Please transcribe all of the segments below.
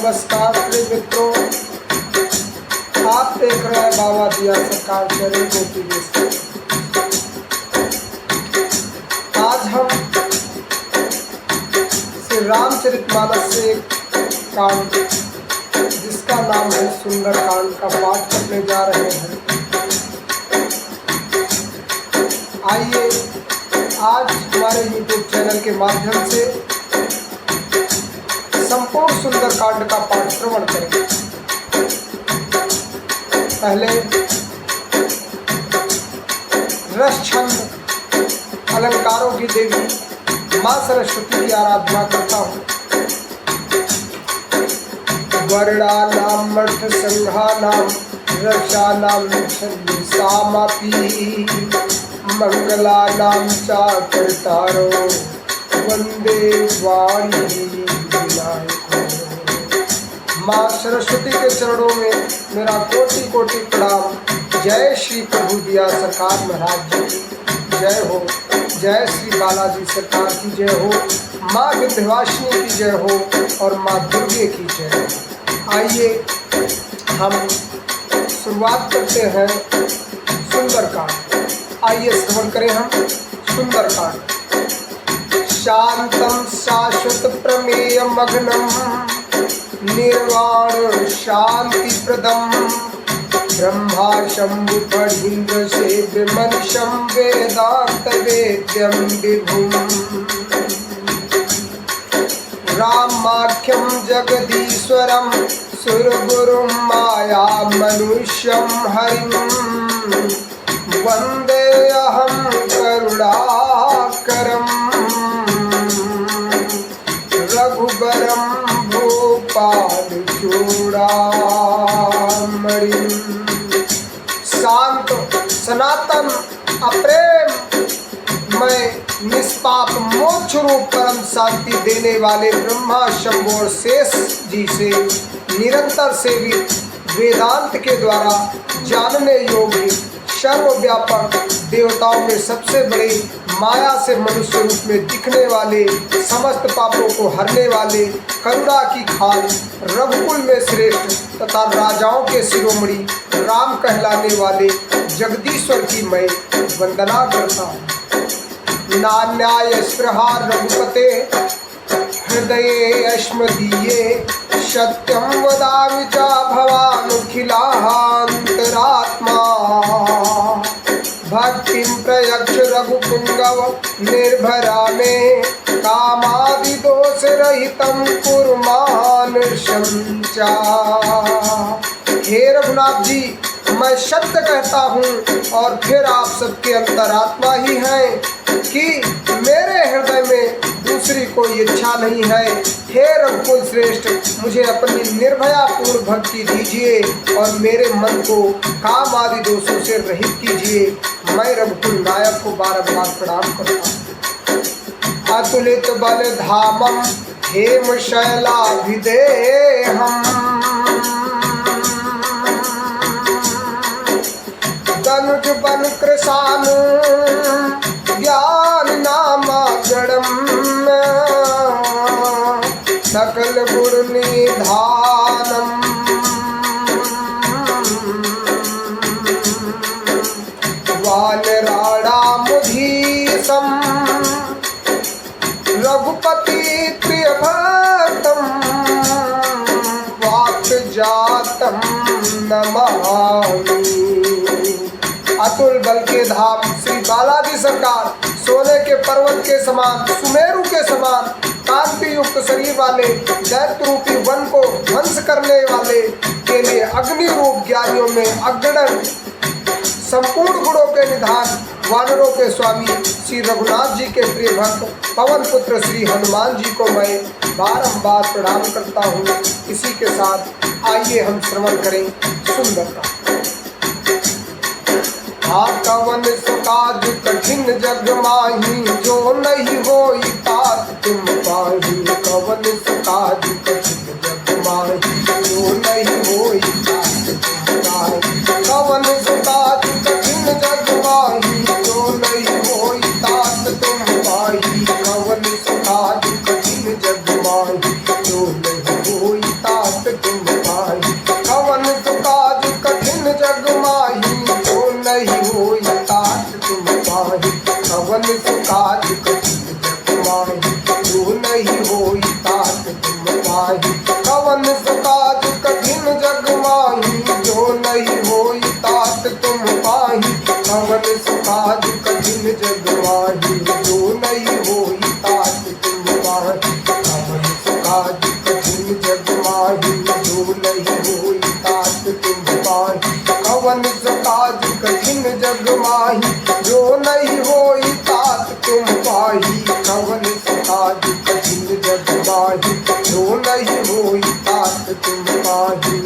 नमस्कार प्रिय मित्रों, आप देख रहे हैं बाबा दिया सरकार चैनल को। आज हम श्री रामचरितमानस से एक कांड जिसका नाम है सुंदर कांड का पाठ करने जा रहे हैं। आइए आज हमारे YouTube चैनल के माध्यम से संपूर्ण सुंदर कांड का पाठ श्रवण करें। पहले रस छंद अलंकारों की देवी माँ सरस्वती की आराधना करता हूँ। वर्णानाम अर्थ संघानाम रसानाम छंदसामपि मंगलानाम च कर्तारो वंदे वाणी विनायको। माँ सरस्वती के चरणों में मेरा कोटि कोटि प्रणाम। जय श्री प्रभु दिया सरकार महाराज जी की जय हो। जय श्री बालाजी सरकार की जय हो। माँ विंध्यवासिनी की जय हो और माँ दुर्गे की जय हो। आइए हम शुरुआत करते हैं सुंदरकांड। आइए श्रवण करें हम सुंदरकांड। शांतम शाश्वत प्रमेय मग्नम निर्वाण शांति प्रदम ब्रह्मा शंभु फणीन्द्र सेव्य मनिषं वेदांत वेद्यम विभुम रामाख्यम जगदीश्वरम सुरगुरुम माया मनुष्यम हरिम वंदेऽहं करुणाकरम रघुबरम भूपाल चूड़ामणि। शांत सनातन अप्रेम में निष्पाप मोक्ष रूप परम शांति देने वाले ब्रह्मा शंभु और शेष जी से निरंतर सेवित वेदांत के द्वारा जानने योग्य सर्वव्यापक देवताओं में सबसे बड़े माया से मनुष्य रूप में दिखने वाले समस्त पापों को हरने वाले करुणा की खान रघुकुल में श्रेष्ठ तथा राजाओं के शिरोमणि राम कहलाने वाले जगदीश्वर की मैं वंदना करता हूँ। नान्याय स्पृहा रघुपते हृदये अस्मदीये सत्यं वदामि च भवानुखिलान्तरात्मा भक्तिं प्रयच्छ रघुपुंगव निर्भरा मे कामादिदोष रहितं कुरु मानुषंचा। हे रघुनाथ जी, मैं सत्य कहता हूँ और फिर आप सबके अंतरात्मा ही हैं कि मेरे हृदय में दूसरी कोई इच्छा नहीं है। हे रघुकुल श्रेष्ठ, मुझे अपनी निर्भया पूर्ण भक्ति दीजिए और मेरे मन को काम आदि दोषों से रहित कीजिए। मैं रघुकुल नायक को बारंबार प्रणाम करता हूँ। अतुलित बल धामम हेम शैलाभिदेहम तनुज बन कृशानु ज्ञान नामागणम सकल गुण निधानम वानराणामुधीशम रघुपति प्रिय भक्तम वाक्जातम नमामि। अतुल बल के धाम श्री बालाजी सरकार सोने के पर्वत के समान सुमेरु के समान कांति युक्त शरीर वाले दैत्य रूपी वन को ध्वंस करने वाले के लिए अग्नि रूप ज्ञानियों में अग्रगण्य संपूर्ण गुणों के निधान वानरों के स्वामी श्री रघुनाथ जी के प्रिय भक्त पवन पुत्र श्री हनुमान जी को मैं बारंबार प्रणाम करता हूँ। इसी के साथ आइए हम श्रवण करें सुंदरता। कवन सुकाज कठिन जग माही जो नहीं होई तात तुम पाही। कवन सुकाज कठिन जग माही जो नहीं होई तात तुम पाही। कवन सुकाज कठिन जग माही जो नहीं होई तात तुम पाही। कवन सुकाज कठिन जग माही जो नहीं होई तात होई तात तुम पाहि, कवन सुकाज कठिन जग माहि, जो नहीं होई तात तुम पाहि, कवन सुकाज कठिन जग माहि, जो नहीं होई तात तुम पाहि, कवन सुकाज कठिन जग माहि, जो नहीं होई तात तुम पाहि, कवन सुकाज कठिन जग माहि, जो नहीं होई तात तुम पाहि, कवन सुकाज कठिन जग माहि, जो नहीं होई तात तुम पाहि, कवन सुकाज कठिन जग माहि, जो नहीं होई तात तुम पाहि।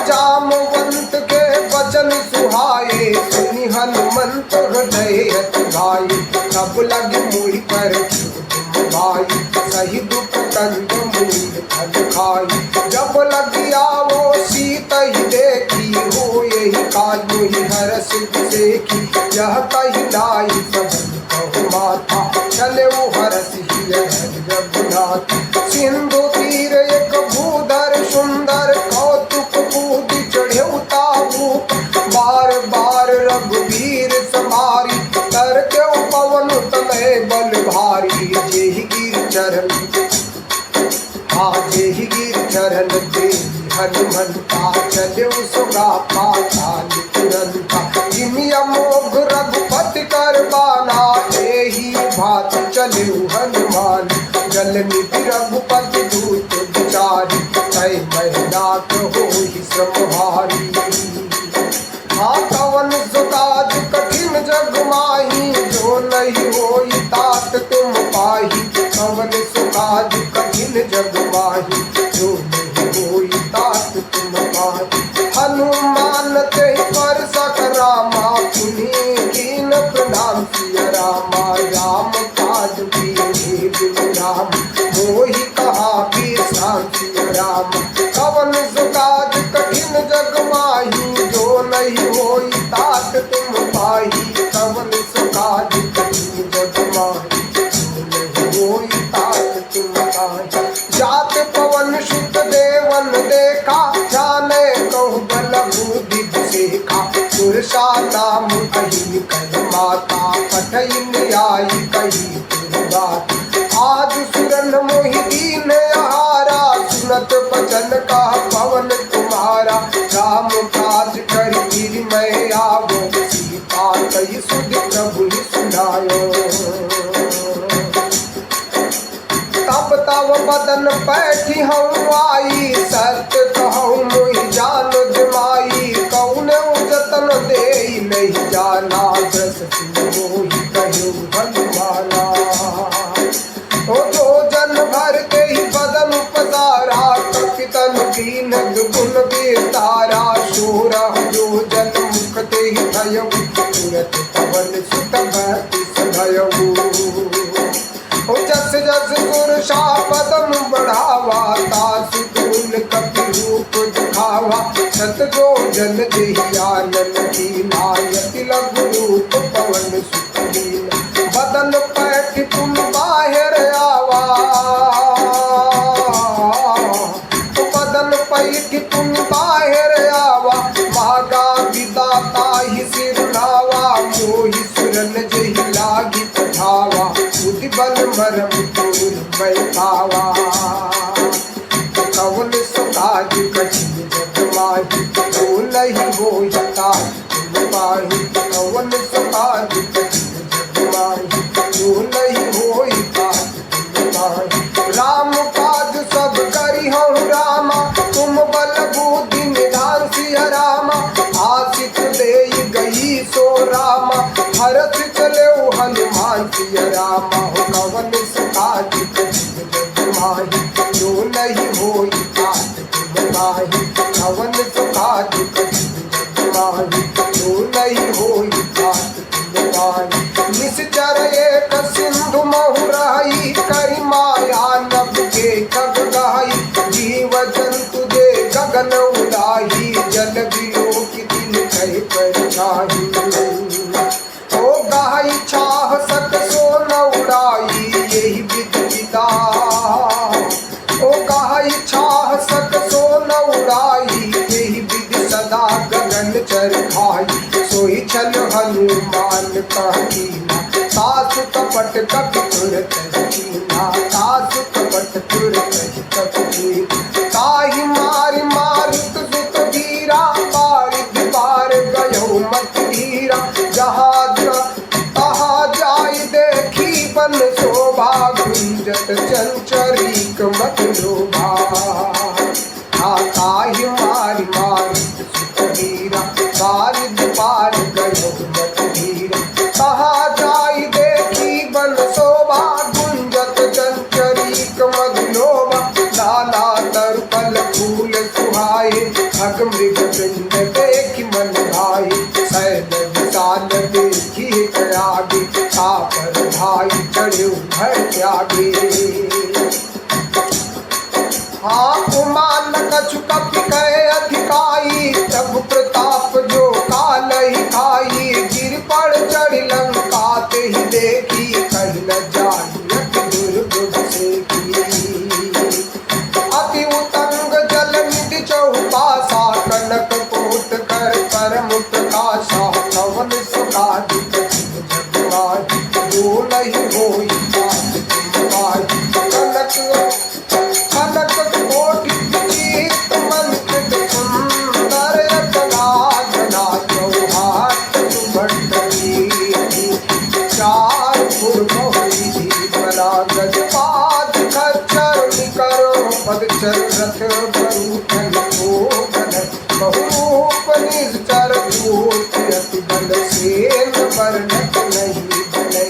जामवंत के वचन सुहाए, सुनि हनुमंत हृदय अति भाई, तब लग मुहि पर तुम भाई, सही दुख कंद मूल फल खाई, जब लग आवो सीत ही देखी, हो यही काज मुहि हरस देखी, यह कही लाई सबन कहु माथा, चले वो हरस ही रघुनाथ, सिंधु तीर एक भूधर सुंदर, कौतुक बूझ चढ़े उताबू, बार बार रघुवीर समारी, तर के पवन तनय बल भारी, जेहि गिर चरण जेहि गिर चरण ते हनुमंता, चले सुगा पाताल तुरंता, जिमि अमोघ रघुपति कर बाना, एहि भात चले हनुमान, जल निधि रघुपति दूत विचारी, तय महिला होहि श्रम भारी, कवन सुकाज कठिन जग माहि, जो नहीं होई तात तुम पाहि, कवन सुकाज कठिन जग माहि, जो नहीं होई तात तुम पाहि, हनुमान ते पर सकरामा, पुनि कीन प्रणाम सिया रामा, राम काज की राम, मोहि कहा भी सिया राम, कवन सुकाज कठिन जग माहि, जो नहीं होई तात तुम पाहि, कवन सुकाज कठिन जग माहि, जो नहीं होई तात तुम पाहि, जात पवन सुत देवन देखा, जाने कहु बल बुद्धि विसेखा, पुरुषा नाम कही कल माता, पठई न्यायी कही तुम बात, आज सुरन मोहि दीन आहारा, सुनत बचन का पवन तुम्हारा, राम काज कर गिर मैं आवो, सीता कही सुध प्रभु सुनायो, तब तब बदन पैठी हूँ आई, सत्य कहूँ मोहि जान जमाई, कौन जतन दे नहीं जाना, दस मोहि कहु हनुमाना, जो जन भर के ही बदन पसारा, कपितन दीन गुण विस्तारा, सोरा जो जन मुख ते ही भयउ, तुरत पवन सुत भक्ति सधयउ, जस जस पुरुषा पदम बढ़ावा, तासु तूल कपि रूप दिखावा, सत जो जन देहि आनन कीना, यति लघु रूप पवन सुत लीना, बदन पैठ तुम बाहिर आवा, बदन पैठ तुम बाहिर आवा, भागा विदाता ही सिरनावा, मोहि सुरन जहि लागी पठावा, बुद्धि बल मरम तोर बैठावा, कवन सुकाज कठिन जग माहि, जो नहीं होई तात तुम पाहि, कवन सुकाज कठिन जग माहि, जो नहीं होई तात तुम पाहि, राम काज सब करी हूँ रामा, तुम बल बुद्धि निधान सिया रामा, आशित देई गई सो रामा, हरत चले हनुमान सिया रामा, कवन सुकाज कठिन जग माहि, जो नहीं होई तात तुम पाहि, कवन सुकाज कठिन जग माहि, जो नहीं होई तात तुम पाहि, निश्चर एक सिंधु महु रही, करी माया नभ के कग गाई, जीव जंतु दे गगन उड़ाही, जल विलोक दिन कह परछाही, ओ गाई छाह सक सो न उड़ाई, यही विधि विदा, ओ गाई छाह सक सो न उड़ाई, यही विधि सदा गगन नर खाई। सोई छल हनुमान कहकीना, सासु कपट कपि तुरत कीना। सासु कपट तुरत कपि ताहि मारि मारुत सुत धीरा। बारि बार गयो मत धीरा, जहाँ तहाँ जाय देखी बन शोभा। गुंजत चंचरीक मत लोभा, ताहि मारि मारुत सुत धीरा। बारि बार गयो मत धीरा, तहाँ जाय देखी बन शोभा। गुंजत चंचरीक मत लोभा, लाला तरु फल फूल सुहाए। खग मृग वृंद देखि मन भाए, सैल विशाल देखि त्यागे। तापर भाई चढ़े भय त्यागे। हाँ उमान कछु कपि कहे अधिकाई, प्रभु प्रताप जो काल ही खाई। गिर पड़ चढ़ लंका ते ही देखी, कही न जाई अति दुर्बुद्ध सेकी। अति उतंग जल निधि चौपासा, कनक कोट कर परम प्रकाशा। कवन सुखादि कछिन जगमाहि, जो नहीं होई पाई। कनक कोटि चित मंत्रित सुंदर, अतलाजना चौहाट सुभटरी। चार फुर बहुविधि बला, गजपाद खच्चर निकरो पदचर। रथ बरूथन भोगन बहुरूप निश्चर, भूत अति बल सेन वर्णत नहीं बनै।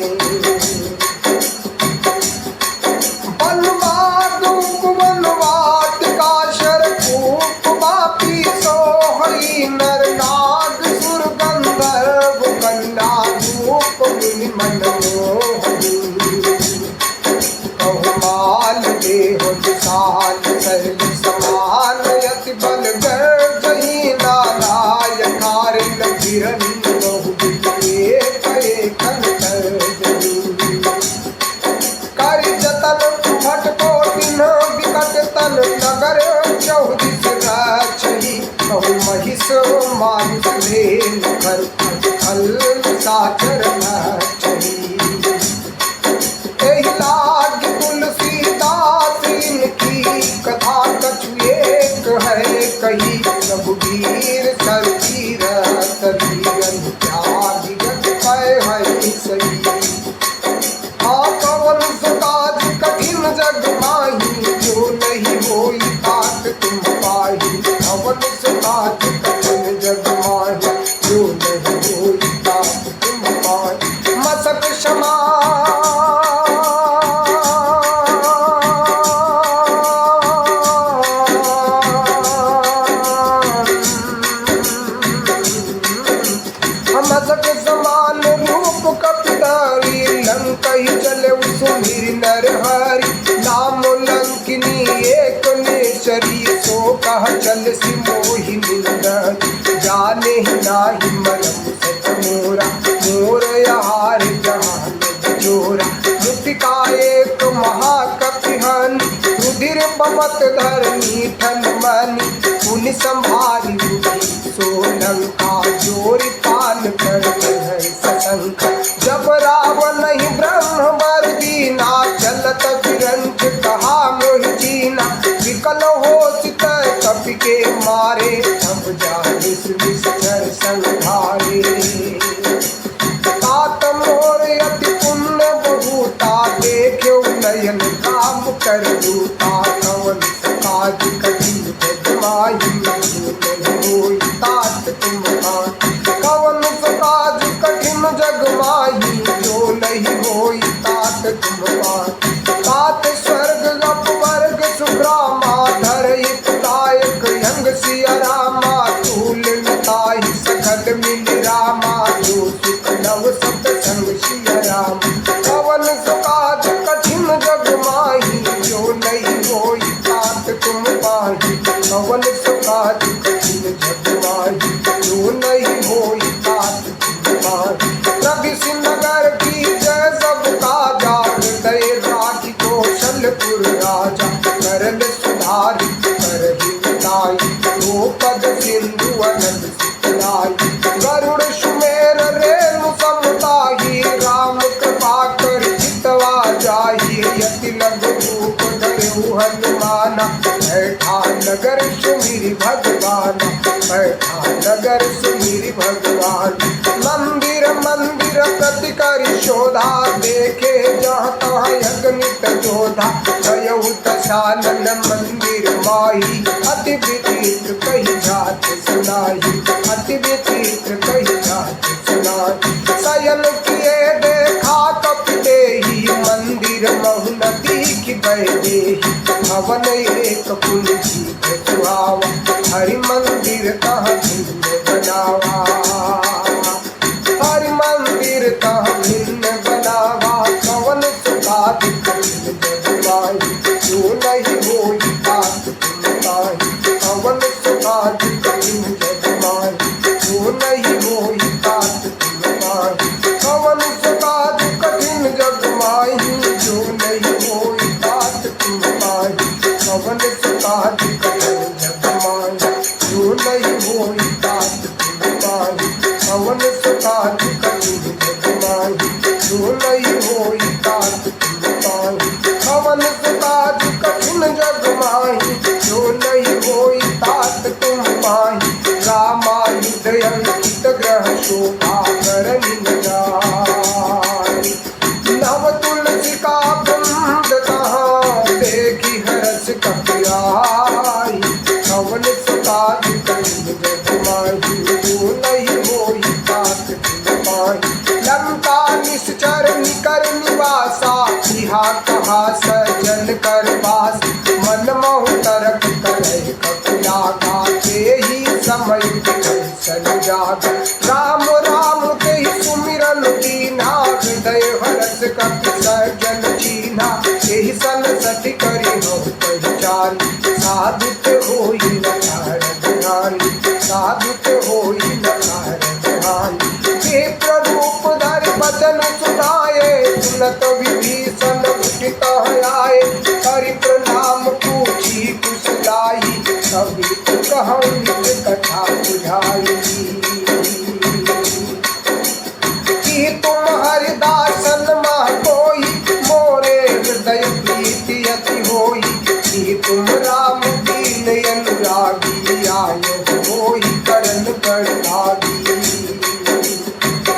बनवादुक बनवाटिका, शरकूप वापी सोहई। नर नाग सुर गंधर्व कन्या, रूप मुनि मनमोहनी। कहुमाल देह विशाल सहज समान, अति बल गर्जही नारायण। हारिन गिरनी बहुविध एक एक तर्जनी। करि जतन भट कोटिन विकट तन, नगर चौदिस रक्षही। कहु महिष मानुष भेल, कर फल साचर भक्षही। एहि लाग तुलसीदास इनकी, कथा कछु एक है कही। रघुवीर सरवीर सरीरन, त्यागी जग पै है सही। हाँ कवन सुकाज कठिन जग माही, जो नहीं होई तात तुम पाही। कवन सुकाज कठिन जग माही, जो नहीं होई तात तुम पाही। मसक क्षमा मसक समान रूप कपिधारी। लंकहि चले सुमिर नर हरि, नाम लंकिनी एक नेशरी। सो कह चल सी मोहि निंदन, जाने ही नाही मरम सच मोरा। मोर यहार जहान बिजोरा, मुटिका एक महाकपिहन। रुधिर बमत धरनी ठन मनि, पुनि संभारी बुद्धि सो लंका। जोरि पान कर है सशंका, जब रावण ही ब्रह्म वर दीना। चलत विरंच कहा मोहि जीना, विकल हो चित कपि के मारे। अब जानिस विषय संहारे, तात मोर अति पुण्य बहुता। देख्यो नयन काम कर दूता, कवन काज कठिन जग माही। नहीं होई तात तुम पाहि, कवन काज कठिन जग माही। जो नहीं होई तात तुम पाहि। तात स्वर्ग अपवर्ग सुखरामा, धरहित दायक यंग सिया रामा। तूल नताहि सकल मिल रामा, जो सुख नव सतसंग सिया राम। कवन काज कठिन जग माही, जो नहीं होई तात तुम पाहि। कवन काज कठिन जग माही, जो नहीं होई तात तुम पाहि। रवि नगर की जय सब काजा, हृदय राखी कौशलपुर राजा। करल सुधारी करहि मिटाई, द्रौपद सिंधु अनंत सितलाई। भगवाना, बैठा नगर सुमिर भगवाना, बैठा नगर सुमिर भगवान। मंदिर मंदिर प्रति करि शोधा, देखे जहाँ तहाँ अगणित जोधा। गयउ दशानन मंदिर माही, अति विचित्र कही जात सुनाही, अति विचित्र कही जात सुनाही। शयन किए देखा कपिदेही, मंदिर महु न दीख बैदेही। भवन एक पुंजी सुहावा, हरि मंदिर कहाँ भिन्न बनावा, हरि मंदिर कहाँ भिन्न बनावा। कवन सुखादि कठिन जगमाही, जो नहीं होई तात तुम पाही। कवन सुखादि कठिन जगमाही, जो नहीं होई तात तुम पाही। कवन सुखादि कठिन जगमाही, जो नहीं होई तात तुम पाही। कवन सुखादि कठिन जगमाही, जो नहीं होई तात तुम पाही। कवन सुखादि कठिन जगमाही, जो नहीं होई तात तुम पाही। कवन सुखादि कठिन जगमाही, जो नहीं होई तात तुम पाही। रामायुध अंकित ग्रह शोभा करनि न जाय, नव तुलसी का बंध कहाँ देखी हरस कपियाई। कवन सुखादि कठिन जगमाही, जो नहीं होई तात तुम पाही। लंका निश्चर निकर निवासा, इहा कहा सज्जन कर वास। मन मोह तरक करे कपिला, गाते ही समय सन जाग। राम राम ते सुमिरन कीन्हा, हृदय हरस कपि सज्जन चीन्हा। एहि सन सति करि हो पहचान, साधुत होई न ध्यान, साधुत होई न ध्यान। विप्र रूप धरि बचन सुनाए, सुनत विभीषण उठित आए। हरि प्रणाम पूछी कुशलाई, कवि कहूँ निज कथा बुझाई। कि तुम हरिदासन मह कोई, मोरे हृदय प्रीति अति होई। कि तुम राम दीन अनुरागी, आय होई करन बड़भागी।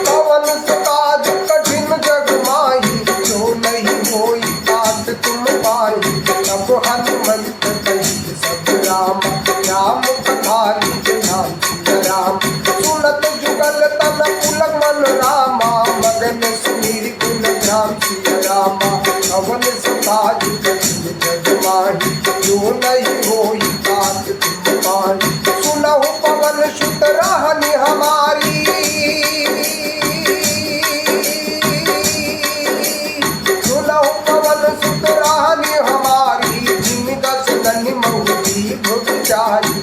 कवन सुखादि कठिन जगमाही, जो नहीं होई तात तुम पाही। तब हनुमंत कही सब राम, राम कथा निज नाम सिया राम। सुनत जुगल तन पुलक मन रामा, मगन सुमिर गुण ग्राम सिया रामा। कवन सुखादि कठिन जगमाही, जो नहीं होई तात तुम पाही। सुनहु पवन सुत रहनि हमारी, सुनहु पवन सुत रहनि हमारी। जिन गस ननि महुरी भुचारी,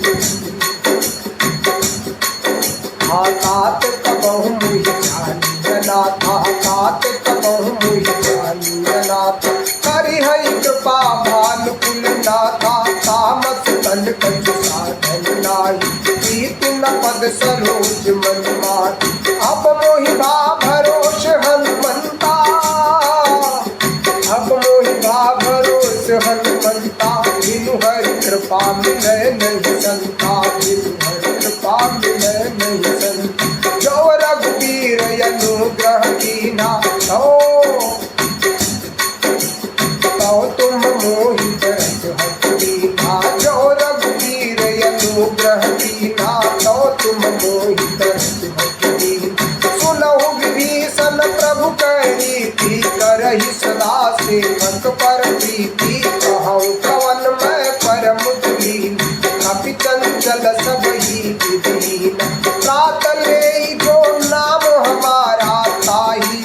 हाथ कबहु मुहि जानी नाथ, हाथ कबहु मुहि जानी नाथ। करि है कृपा भानुकुल नाथा, तामस तन कछु साधन नाहि। प्रीति न पद सरोज मन माही, अब मोहि भा भरोस हनुमंता। अब मोहि भा भरोस हनुमंता, बिनु हरि कृपा मिलै नहीं संता। बिनु हरि कृपा मिलै नहीं संता। जो रघुबीर अनुग्रह कीन्हा, तो तुम मोहि बरस हठ दीन्हा। जो रघुबीर अनुग्रह कीन्हा, तो तुम मोहि बरस हठ दीन्हा। सुनहु विभीषण प्रभु कह रीति, करहि सदा सेवक पर प्रीति। कहूँ कवन मैं परम दुलीन, कपि चंचल सबहि विधीन। त्रात लेई जो नाम हमारा ताही,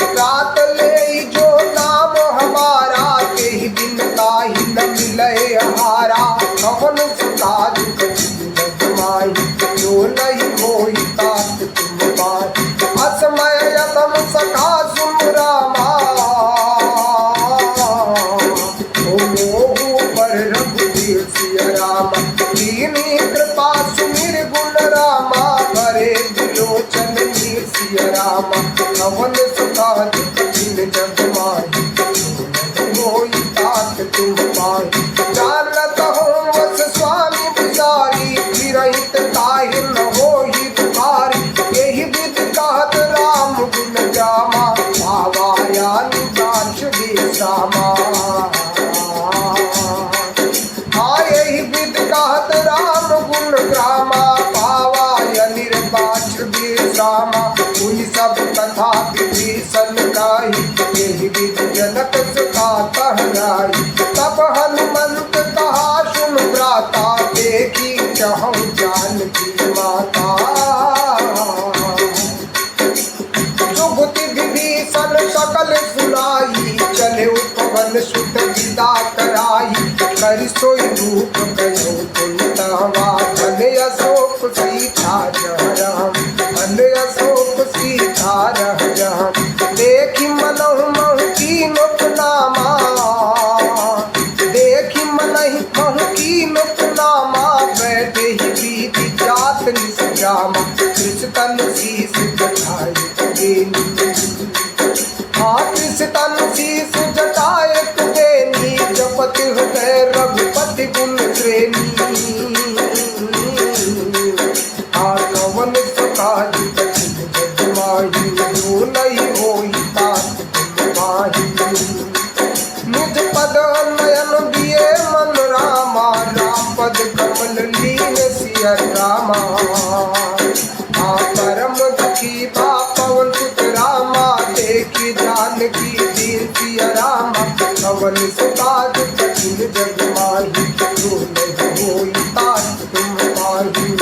त्रात लेई जो नाम हमारा। तेहि दिन ताहि न मिलै हारा। कवन सुखादि कठिन जगमाही, जो नहीं होई तात तुम पाही। असमय यतम सखा सुन रामा, ओ मोहु पर रघुवीर सिया रामा। दीनी कृपा सुमिर गुण रामा, भरे विलोचन नीर सिया रामा। कवन सुखादि कठिन जगमाही, जो नहीं होई तात सीता जहाँ रहम अन अशोक सीता रह जहाँ देखी मनहु महु की नुकनामा देखी मनहि महु की नुकनामा बैठे ही बीती जात निष्ग्रामा कृष्ण तनु शीस जटाए तुगेनी हाँ कृष्ण तनु शीस जटाए तुगेनी जपति हृदय रघुपति गुण श्रेणी हाँ कवन सुकाज कठिन जग माही जो नहीं होई तात तुम माही निज पद नयन दिए मन रामा राम पद कमल लीन सिय रामा हाँ परम दुखी बा पवन सुत रामा देखी जानकी दीन सिय रामा कवन सुकाज कठिन जग माही जो नहीं होई तात तुम माही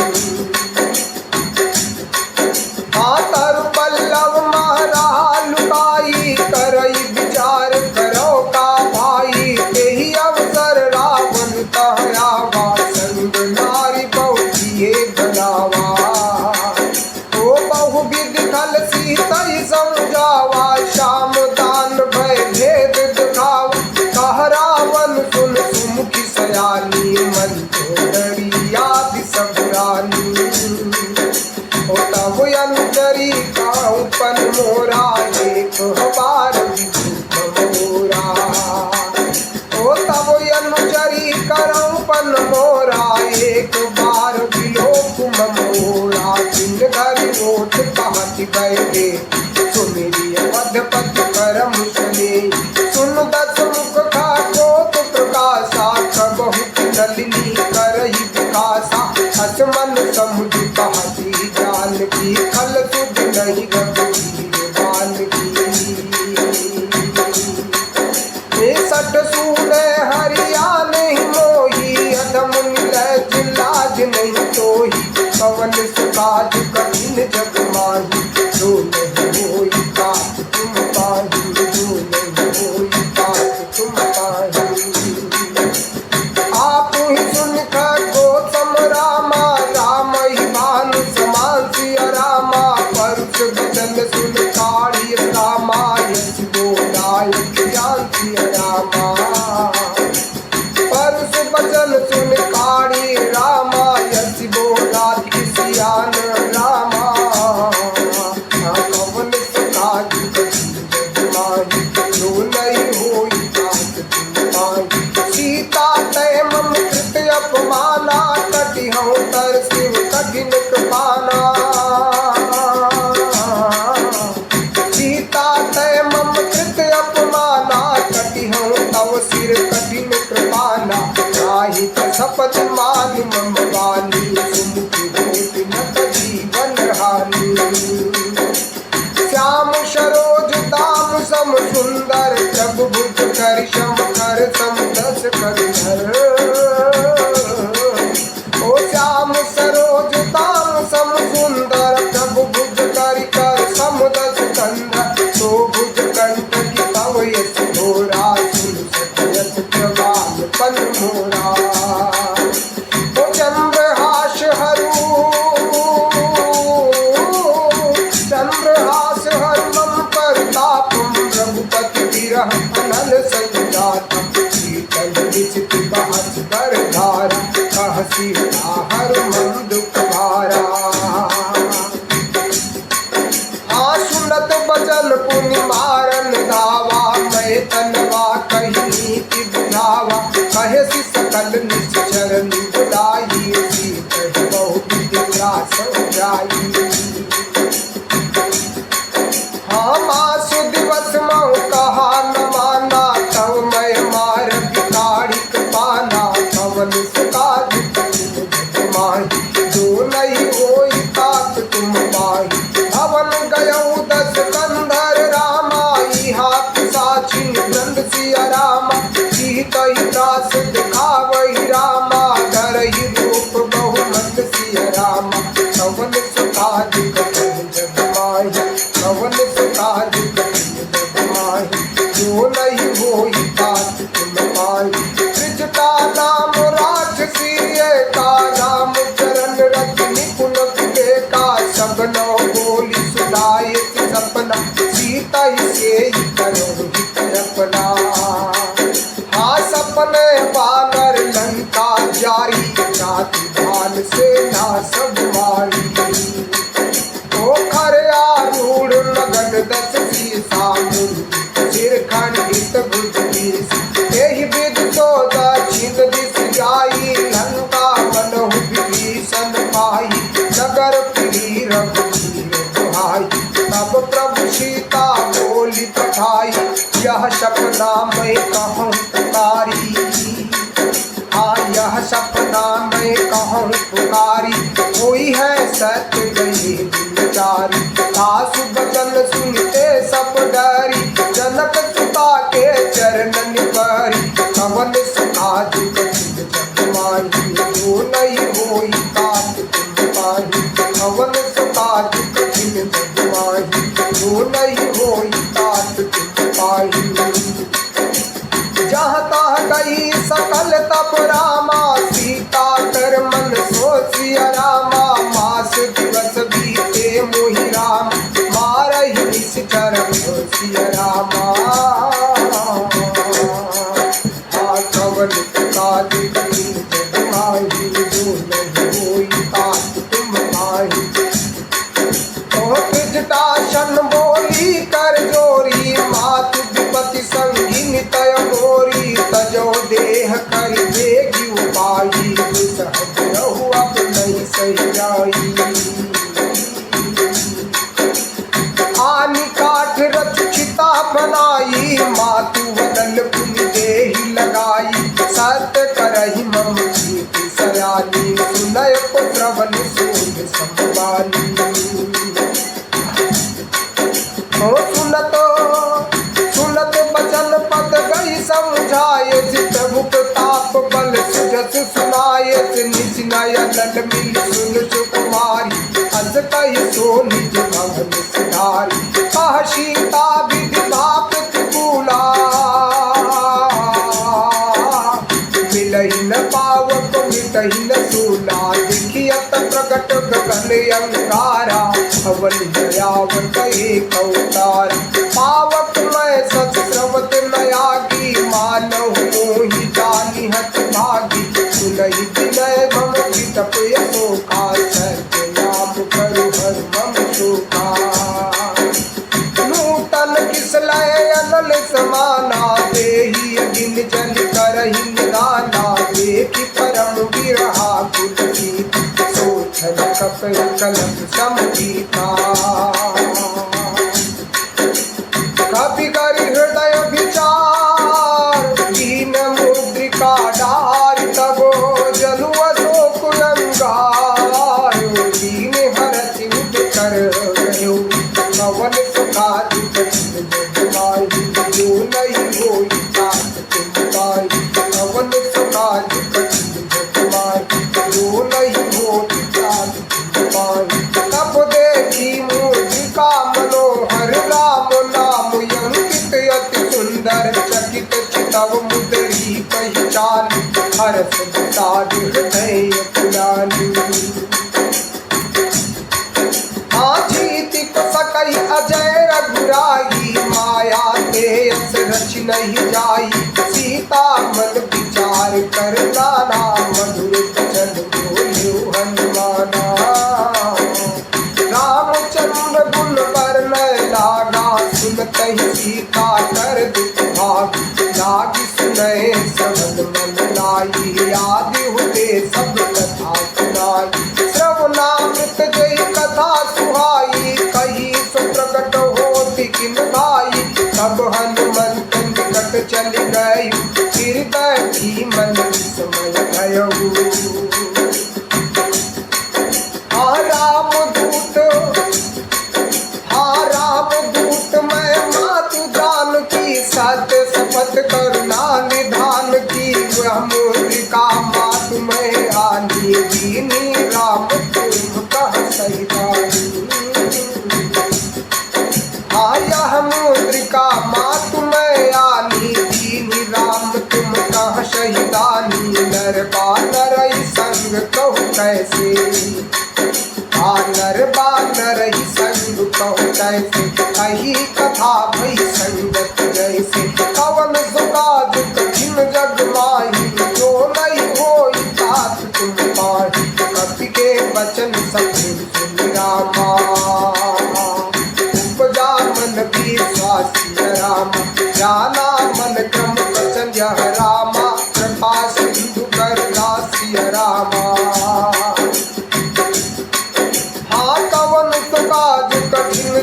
हाथर पल्लव मारा लुकाई करई विचार करो का भाई यही अवसर रावण कहरावा संग नारी बहुए गलावा ओ बहु विधि खल सीतई समझावा श्याम दान भय भेद दिखावा कह रावण सुन सुमुखी सयानी मन डरी आदि सब रानी तब अंतरी काउपन मोरा एक बार विभूत मोरा ओ तब अनुचरी करौपन मोरा एक बार विलोक मोरा दिन घर ओठ कहत गए सुमेरी अवधपति करम सुने सुन दस मुख खाकोत प्रकाशा बहुत नलिनी करही विकासा असमन समुझ कहती जानकी खल सुध नहीं रघुवीर बालकी सठ सूने हरिया नहीं मोही अधम नीलज लाज नहीं तोही पवन सुकाज कठिन जग माही जो नहीं होई तात तुम पाही जो नहीं होई तात तुम पाही आप ही सुन खो सम रामा राम ही भानु समान सिय रामा परुष बदन सुन काढ़ी रामा यश बोलाय ज्ञान सिय रामा परुष बचन सुन काढ़ी रामा यश बोला किसियान रामा कवन सुकाज माही जो नहीं होई तात तुम माही सीता तय मम कृत अपमाना कटि हूँ तर शिव कठिन कृपाना सीता तय मम कृत अपमाना कटि हूँ तव सिर कठिन कृपाना राहि सपथ मान मम वानी सुमुखी भेट नत जीवन हानि श्याम सरोज दाम सम सुंदर प्रभु भुज कर शम कर सम दस कर धर ओ श्याम सरोज दाम सम सुंदर प्रभु भुज कर सम दस कंध तो भुज कंठ की तव यश घोरा सुन सतयस प्रवाल पन मोरा ओ चंद्रहास हरु चंद्रहास हर मम परतापम रघुपति विरह अनल संजात शीतल निशित बहस कर धारा कहसी हर मन दुख भारा हाँ सुनत बचन पुनि मारन दावा मैं तनवा कही नीति बुझावा कहे सी सकल निश्चर बुलाई सीत बहुत दिवरास जाई हाँ मासु दिवस मऊ कहा न माना तव मैं मार बिताड़िक पाना कवन सुकाज माही जो नहीं होई तात तुम माही भवन गयऊ दस कंधर रामा हाथ साची नंद सिय रामा सीतई दास दिखावई रामा धरई रूप बहुमत सिय रामा कवन सुकाज कठिन जग माही कवन सुकाज कठिन जग माही जो नहीं होई तात तुम माही त्रिजटा नाम राजसी का नाम चरण रत्न निपुण रघुवीर दुहाई। तब प्रभु सीता बोली पठाई, यह सपना मैं कहूँ पुकारी। हाँ यह सपना मैं कहूँ पुकारी, कोई है सत्य गए विचारी। सासु बचन सुनते सब डरी, जनक सुता के चरणन परी। कवन सुखाज कठिन जग माही, जो नहीं होई तात तुम पाही। कवन सुखाज कठिन जग माही, जो नहीं होई तात तुम पाही। जहाँ तहाँ गई सकल तप रामा, सीता कर मन सोचिया रामा। मास दिवस बीते मोहि राम, मारहि निश्चर सोचिया रामा। कवन काज कठिन जग माही, जो नहीं होई तात तुम पाही। जटासन बोली कर जोरी, मातु विपति संगिनी तय मोरी। तजो देह कर देगी उपाई, सहज रहु अब नहीं सही जाई। आनी काठ रचिता बनाई, मातु वदन पुन देहि लगाई। सत्य करहि मम प्रीति सयानी, सुनय पुत्रवन सोध संभवानी। सुनत बचन पद गई समझाए, प्रभु प्रताप बल सुजस सुनाए। निज नयन मिल सुन सुकुमारी, अस कहि सो निज भवन सिधारी। कह सीता विधि भाप प्रतिकूला, मिलहि न पावक मिटहि न सूला। देखियत प्रगट गगन अंगारा, भवन दयावत एक अवतार। पावक मैं सत स्रवत नयागी, मानहु मोहि जानि हत भागी। सुनहि विनय मम विटप यशोका, सत्य नाम करु हर मम शोका। नूतन किसलय अनल समाना, देहि अगिन जल करहि निदाना। देखि परम बिरहा कुलसीत, सोचन कपि कलप समझीता। कपि करि हृदय विचार, दीन मुद्रिका डारि। तबो जनु अशोक अंगार, दीन हरषि उठ कर गयो। कवन सुखादि कठिन जग माही, जो नहीं होई तात तुम पाही। कवन सुखादि कठिन जग माही, जो नहीं होई तात तुम पाही। तब देखी मुद्रिका मनोहर, राम नाम अंकित अति सुंदर। चकित चितव मुद्री पहचान, हर्ष विषाद हृदय पुरानी। जीति सकई अजय रघुराई, माया ते यस रच नहीं जाई। सीता मन विचार कर नाना, मधुर वचन बोल्यो हनुमाना। रामचंद्र गुण वर्णय लागा, सुनतहि सीता कर दुख भाग। लागी सुनय श्रवण मन लाई, आदि हुए सब कथा सुनाई। श्रवणामृत जय कथा सुहाई, कही सो प्रकट होति किन भाई। तब हनुमंत निकट चल गए, हृदय की मन विस्मय भयउ। रामदूत मैं मातु जानकी, सत्य शपथ करुणा निधान की। वह मुद्रिका मातु मैं आनी, दीनी राम तुम कह सही जानी। यह मुद्रिका मातु मैं आनी, दीनी राम तुम कह सही दानी। नर बानर संग कहु कैसे, नर बानर ही संग कहु कैसे। कही कथा भई संगत जैसे, कवन सुकाज कठिन जग माही। जो नहीं होई तात तुम पाही, कपि के वचन सब सुन रामा। उपजा मन विश्वास रामा, जाना मन क्रम वचन यह रामा। कृपा सिंधु कर दास रामा। कवन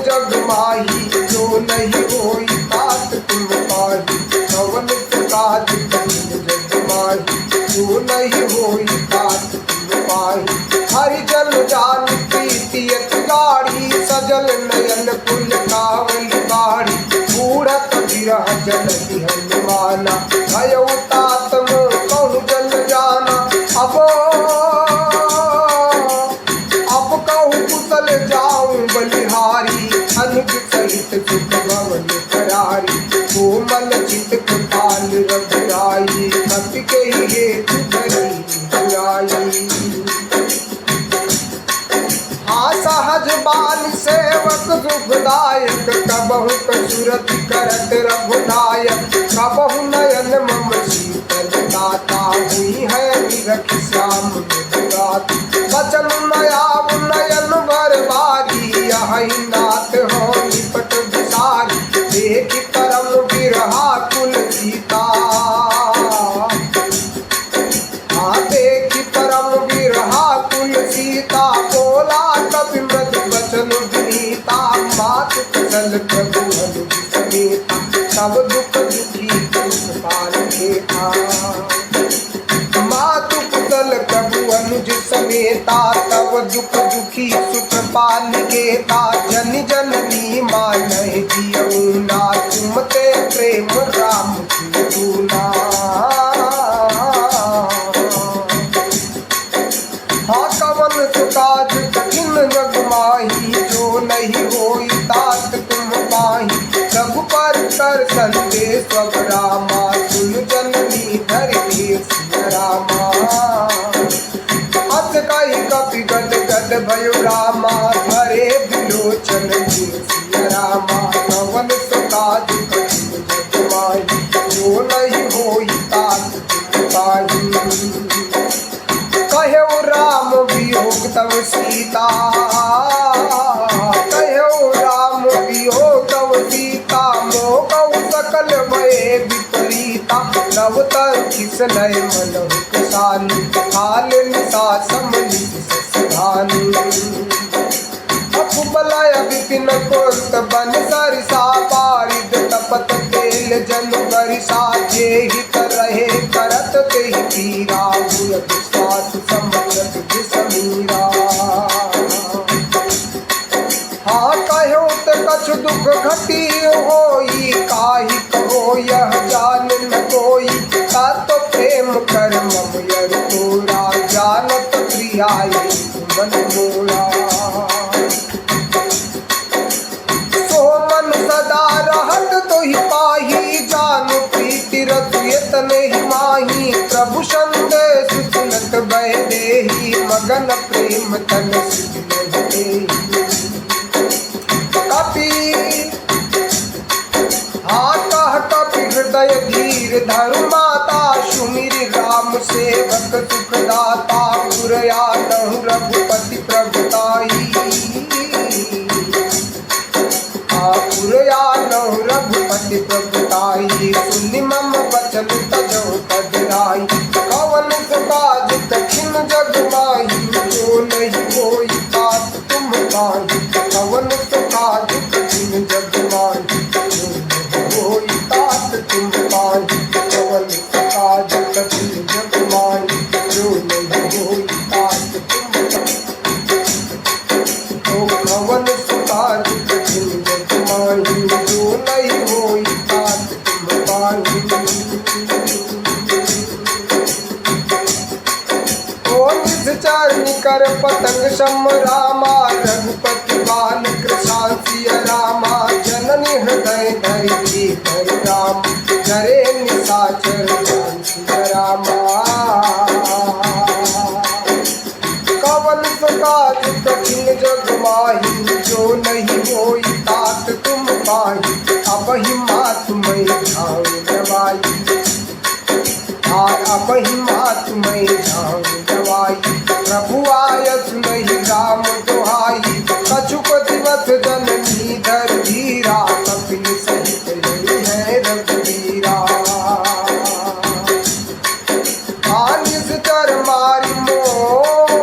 जग माही, जो नहीं होई तात तुम पाही। कवन काज कठिन जग माही, जो नहीं होई तात तुम पाही। हरि जन जान प्रीति अति गाढ़ी, सजल नयन कुल कावली बाड़ी। बूढ़ कबीर जन हनुमाना, भयो तात मोह कहु जन जाना। अब कहूँ कुशल जाऊं बलिहारी, अनुज सहित सुख भवन करारी। कोमल चित कृपाल रघुराई, भक्ति के हेतु धरी बुराई। हाँ सहज बाल सेवक सुखदायक, कबहु कसुरत करत रघुनायक। कबहु नयन मम शीतल दाता, हुई है निरख श्याम मधुरात। बचन नयाव नयन भर बारी, यही नाथ हो निपट विसारी। देखि परम बिरहा कुल सीता, हाँ देखि परम बिरहा कुल सीता। बोला कवि मृदु वचन विनीता, मात कुशल प्रभु अनुज समेता। सब दुख दुखी दुख पाल था, मातु कुशल प्रभु अनुज समेता। तब दुख दुखी सुख पाल गेता, जन जननी मानहि जियऊ ना। तुम ते प्रेम राम की दूना। हाँ कवन सुकाज कठिन जग माही, जो नहीं होई तात तुम पाही। रघुपर कर संदेश सब रामा, सुन जननी धरि सिया रामा। अस कहि कपि गद गद भयो रामा, धरे बिलोचन सिया रामा। कवन सुकाज कठिन जग माही, जो नहीं होई तात तुम पाही। कहो राम वियोग तव सीता, कहो राम वियोग तव सीता। मोह कहु सकल भये विपरीता, नव तर किसनय मनहु किसानी। काल निशा समनि सधानी, अकुबलय विपिन कोट बन सरिसा। बारिद तपत तेल जन बरिसा, जेहि रहे करत तेहि पीरा। विश्वास समझत समीरा, हाँ कहो त कछु दुख घटी होई। काहि कहो यह जान न कोई, तात प्रेम कर मम यर तोरा। जानत प्रियाई मन मोरा, सो मन सदा रहत तोहि पाही। जानु प्रीति रतु यतने ही माही, प्रभु संदेश सुनत भय देहि। मगन प्रेम तन सिद्ध देहि। कपि हाँ कह कपि हृदय धीर धरु माता। सुमिर राम सेवक सुखदाता, पुरया नहु रघुपति प्रभुताई। पुरया नहु रघुपति प्रभुताई, सुनि मम वचन तजहु पधराई। कवन सुकाज कठिन जग माही, जो नहीं होई तात तुम पाही। कवन सुकाज कठिन जग माही, जो नहीं होई तात तुम पाही। कवन सुकाज कठिन जग माही, जो नहीं होई तात तुम पाही। तो कवन सुकाज कठिन जग माही, जो नहीं होई तात तुम पाही। चरणी कर पतंग सम रामा, रघुपति बाल कृशांसिय रामा। जननी हृदय धरि धरि राम, जरे निशाचर सिय रामा। कवन सुकाज कठिन जग माही, जो नहीं होई तात तुम पाही। अबहि मातु मैं झाऊ दवाई, अबहि मातु मैं झाऊ दवाई। प्रभु आयस नहीं राम दुहाई, कछुक दिवस जननी धर धीरा। कपिल सहित यही है रघुवीरा, निश्चर मारी मोह,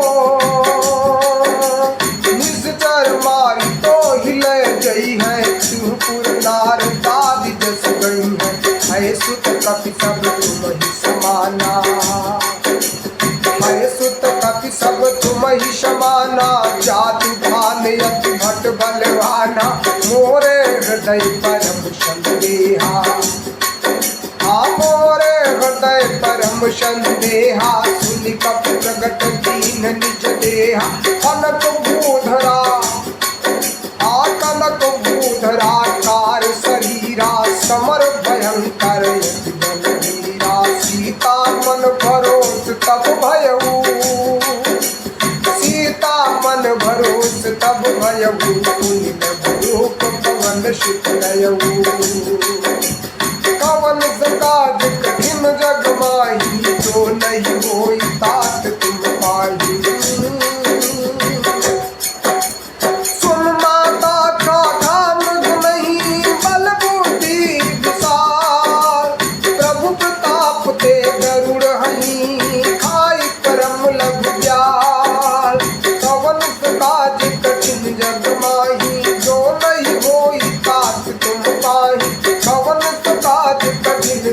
निश्चर मारी तो हिले जय कपि सब तुम ही समाना, है सुत कपि सब तुम ही समाना, जातु भान यति भट बलवाना, मोरे हृदय परम संदेहा, मोरे हृदय परम संदेहा, सुनि कपि प्रगट दीन निज देहा, कनक भूधरा कनक भूधरा कार शरीरा, समर भयंकर यति बलवीरा, सीता मन भरोस तब भयऊ, सीता मन भरोस तब भयऊ, पुनिन भूप पवन शीतलयऊ, कवन सकाज कठिन जग माही, जो नहीं होई तात तुम पाही,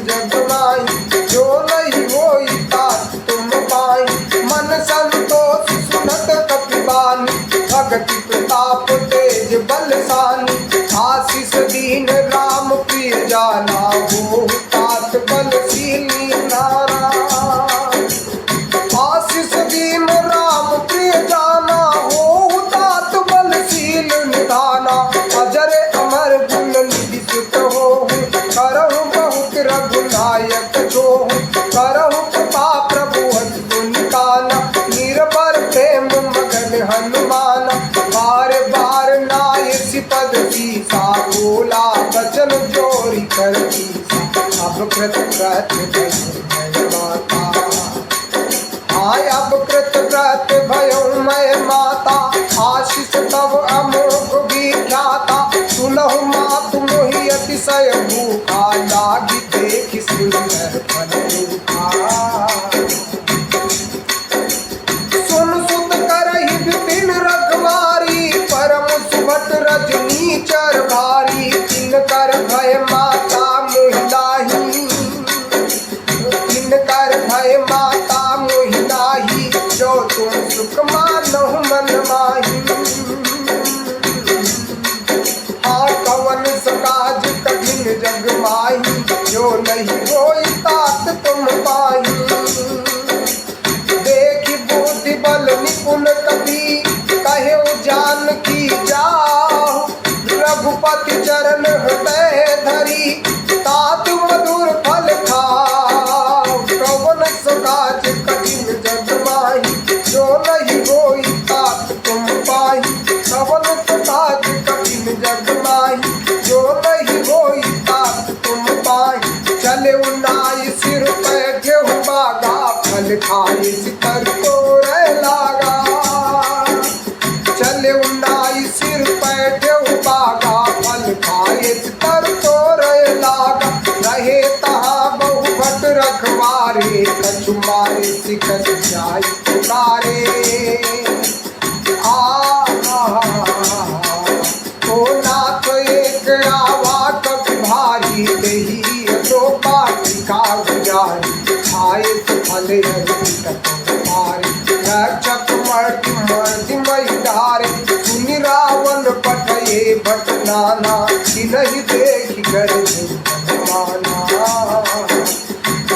जग माही जो नहीं होई तात तुम पाई, मन संतोष सुनत कपिबानी, भगति प्रताप तेज बलशानी, आशीष दीन राम प्रिय जाना, हो तात बलशीली नारा, आशीष दीन राम प्रिय जाना, हो तात बलशील निधाना, अजर अमर गुण निधि सुत हो, करहु रघुनायक जो, करहु कृपा प्रभु हरि गुण गाना, निर्भर प्रेम मगन हनुमान, बार बार नाय सिपद सीसा, बोला बचन जोरी कर दीसा, अब कृत कृत भय माता, आय अब कृत कृत भयो मैं माता, आशीष तब अमोघ विख्याता, सुनहु मातु मोहि अतिशय भूखा, लागी देखि सुंदर फल रूखा, सुन सुत करहि विपिन रखवारी, परम सुभट रजनी चर भारी, तिनकर भय माता मोहि नाहि, तिनकर भय माता मोहि नाहि, जो तुम सुख मानहु मन माही, कवन सकाज कठिन जग माही, जो नहीं होई तात तुम पाही, देखि बुद्धि बल निपुण कपि, कहे जानकी जाओ, रघुपति चरण हृदय धरी, तात मधुर फल खाओ, कवन सकाज कठिन जग माही, जो नहीं होई तात तुम पाही, कवन सकाज कठिन जग माही, जो नहीं होई तात तुम पाही, चले उन्नाई सिर बैठे बागा, फल खाए सितर को रह लागा, चले उन्नाई सिर बैठे बागा, फल खाए सितर को रह लागा, रहे तहाँ बहु भट रखवारे, कछु मारे सिकस जाय पुकारे, ओ नाथ एक आवा कपि भारी, देही तो पाटी का गुजारी, आए फल हरि रक्षक मर्ति मर्ति मई धारे, सुनि रावण पठये भट नाना, नहीं देखि कर माना,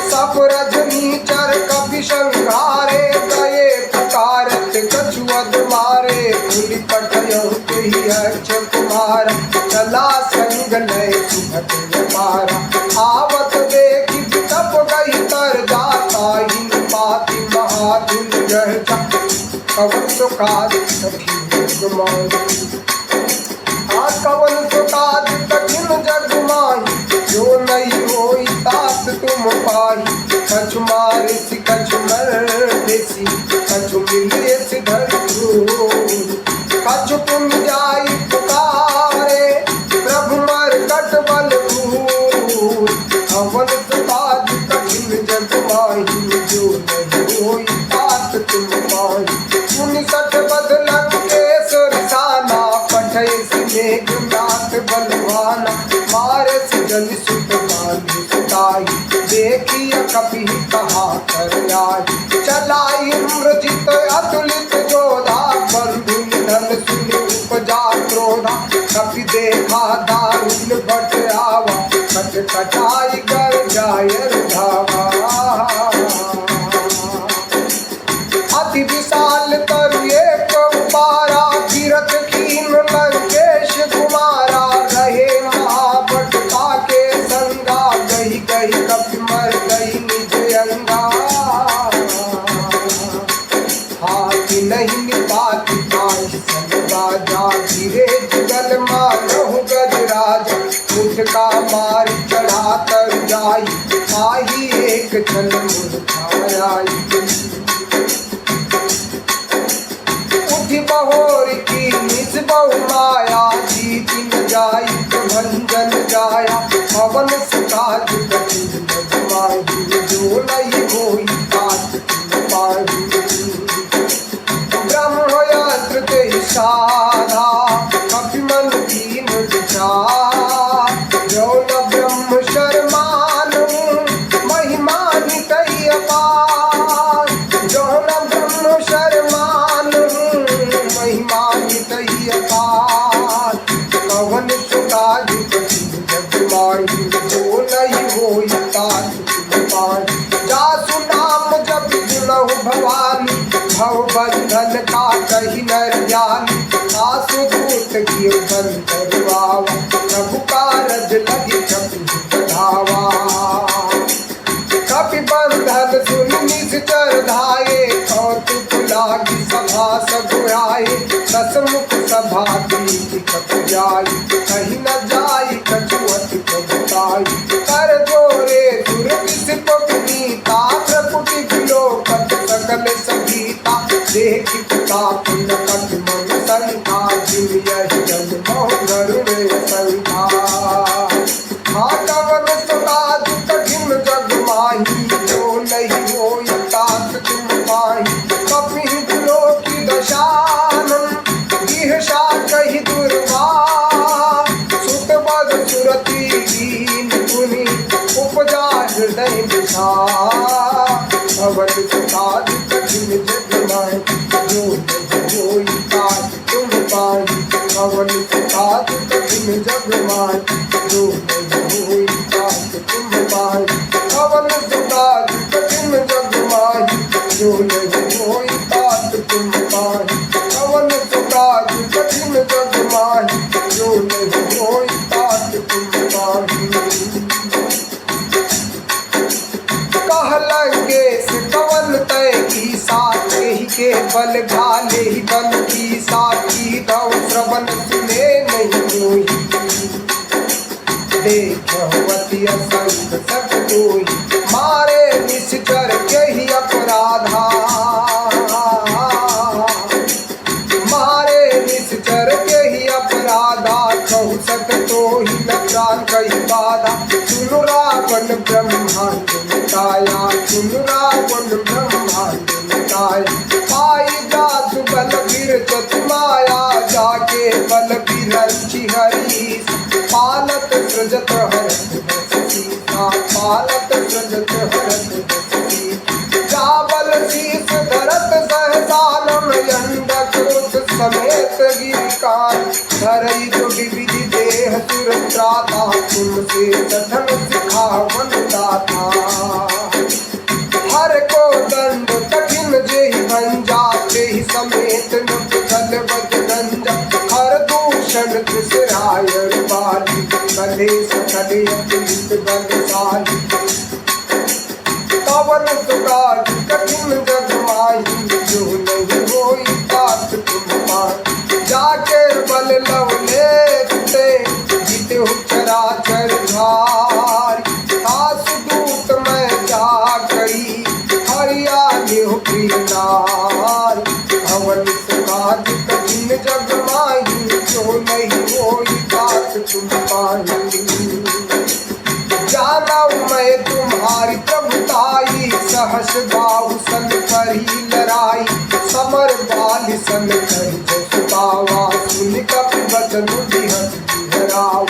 सब रजनी चर कपि संघारे, गए पुकारत कछु अध मारे, भूलि पठयहु तेहि अक्षय कुमार, चला संग लय सुभट मारा, आवत देखि तप गई तर जाता, हिन पाति महाधुल जह जा, कवन सुकाज कठिन जग माही, कवन सुकाज कठिन जग माही, जो नहीं होई तात तुम पाही, कछु मारे सि कछु मरदेसी, कछु मिले सिधर कछु पुन जाई पुकारे, प्रभु मरकट बल भूर, कवन सुकाज कठिन जग माही, जो नहीं होई तात तुम पाही, सुनि सठ बदलक केसर साना, पठय सि मेघनाथ बलवाना, मारे सि जल सुत बांधि सुताई, क्रोधा, कपि देखा दारुण भट आवा, कट कटाई कर जाय धावा। अति विशाल तरु एक उपारा, तीरथ कीन लंकेश कुमारा, रहे महाभट ताके संगा, गही गही कपि मर गई निज अंगा। हाथी नहीं निपात पाई सदा जा, गिरे जुगल मानहु गजराज, उठ का मार चढ़ा तर जाई, आही एक छल मुरझाई। उठी बहोर की निज बहु माया, जीत न जाई तो भंजन जाया, पवन सुकाज कठिन माही, जो नहीं होई तात पाही। ब्रह्मयंत्र ते साधा, कपि मन दीन विचार, जो न ब्रह्म शर्मानु, महिमा नितई अपार। जो न ब्रह्म शर्मानु, महिमा नितई अपार, पवन सुकाज कठिन जग माही, जो नहीं होई तात पाही। जासु नाम जप सुनहु भवानी, भव बंधन काटहि नर जानी, आसु दूत कियो बंधुआवा, प्रभु कारज लगी कपि बढ़ावा। कपि बंधन सुन निश्चर धाये, कौतुक लागी सभा सगुआए, दसमुख सभा दीति कपि जाई, कहीं न जाई कछु अति प्रभुताई। कर जोरे सुर विसिप पुनीता, प्रकुटि विलोकत सकल संगीता, देख प्रताप नकट मन संता, जिन यहि जन्महु गरुड़ संता। कवन सुराज कठिन जग माही, जो नहीं होई तात तुम पाही। कपि विलोकी दशानन, बिहसा कहि दुर्वा, सुत बद सुरति दीन पुनि, उपजा हृदय विषाद। भवन सुराज कठिन जग माही, जो नहीं होई तात तुम पाही। भवन सुराज कठिन जग माही, जो नहीं होई तात तुम पाही। भवन सुराज कठिन जग माही, जो नहीं होई तात तुम पाही। भवन सुराज कठिन जग माही, जो नहीं होई तात तुम पाही। कहलंगे से कवन तय की साथ, ही के बल घाले ही बल की साथी, दौ श्रवण सुने नहीं होई, देखवती असंग सब कोई, मारे निश्चर के ही अपराधा। मारे निश्चर के ही अपराधा, कहु सक तो ही न प्राण कही बाधा। सुनु रावण ब्रह्मांड मिटाया, सुनु रावण ब्रह्मांड मिटाया, पाई जासु बल बिरचत माया, जाके बल बिरंची हरीश, पालत सृजत हरत बस सीता, पालत सृजत हरत बस सीता। जाबल शीस धरत सहसानम, यंडक उस समेत गिरिकान, धरई जो विविधि देह सुर त्राता, तुमसे कथन सिखावन दाता। हर को दंड कठिन जेहि भंजा, तेहि समेत नुत गल बजरंजा। हर दूषण तिसराय बाली, कले सकले अतुलित बलशाली। पवन सुराज कठिन जग माही, जो नहीं होई तात तुम पाही। जाके बल लवले ते, जीते चराचर भारी। आसु दूत मैं जा गई, हरियाली हो प्रियनार। भवन सुराज कठिन जग माही, जो नहीं होई तात तुम पाही। जाना मैं तुम्हारी प्रभुताई, सहस बाहु सन करी लड़ाई। समर बाल सन करी जसुतावा, सुन कपि वचन दिहत बिहराव।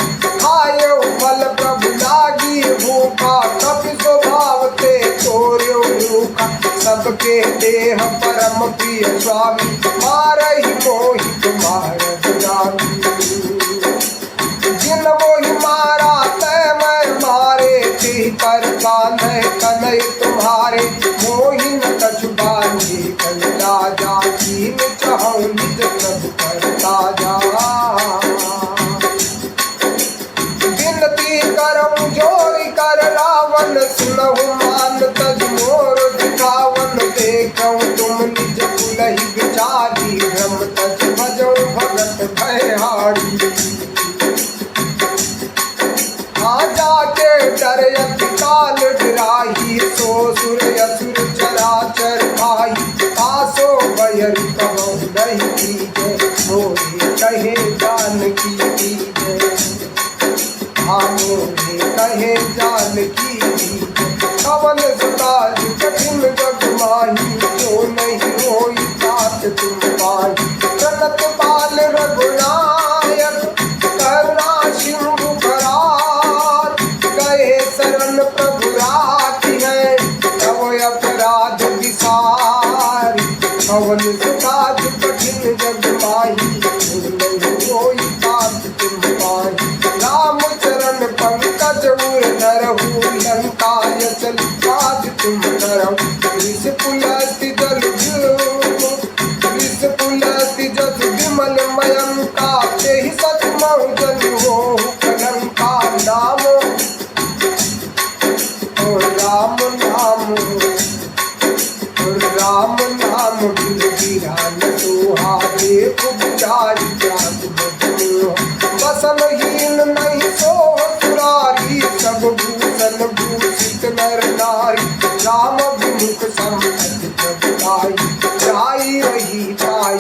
आयो बल प्रभु लागी भूखा, कपि स्वभाव ते तोर्यो रूखा। सबके देह परम प्रिय स्वामी, मारहि मोहि तुम्हार जामी। जानकी की जय, मोहे कहे जानकी की कवन सुकाज कठिन जग माही, जो नहीं होई तात तुम पाही। जगत पाल रघुनायक करुणा सिंधु भरात, गए शरण प्रभु राखी है, तब अपराध विसार। कवन सुकाज कठिन जग माही, जो नहीं होई तात तुम पाही। राम चरण पंकज उर धरहु, लंकाय चल काज तुम धरहु। वृष पुलस्ति जस विमल मयंका, तेहि सत महु जन होहु कलंका। नाम राम नाम, राम नाम बिन बिरान सोहा, देख बुझाई जात बदमोह। बसनहीन नहीं सो सुरारी, सब भूषण भूषित नर नारी। राम विमुख संपत्ति प्रभुताई, जाई रही पाई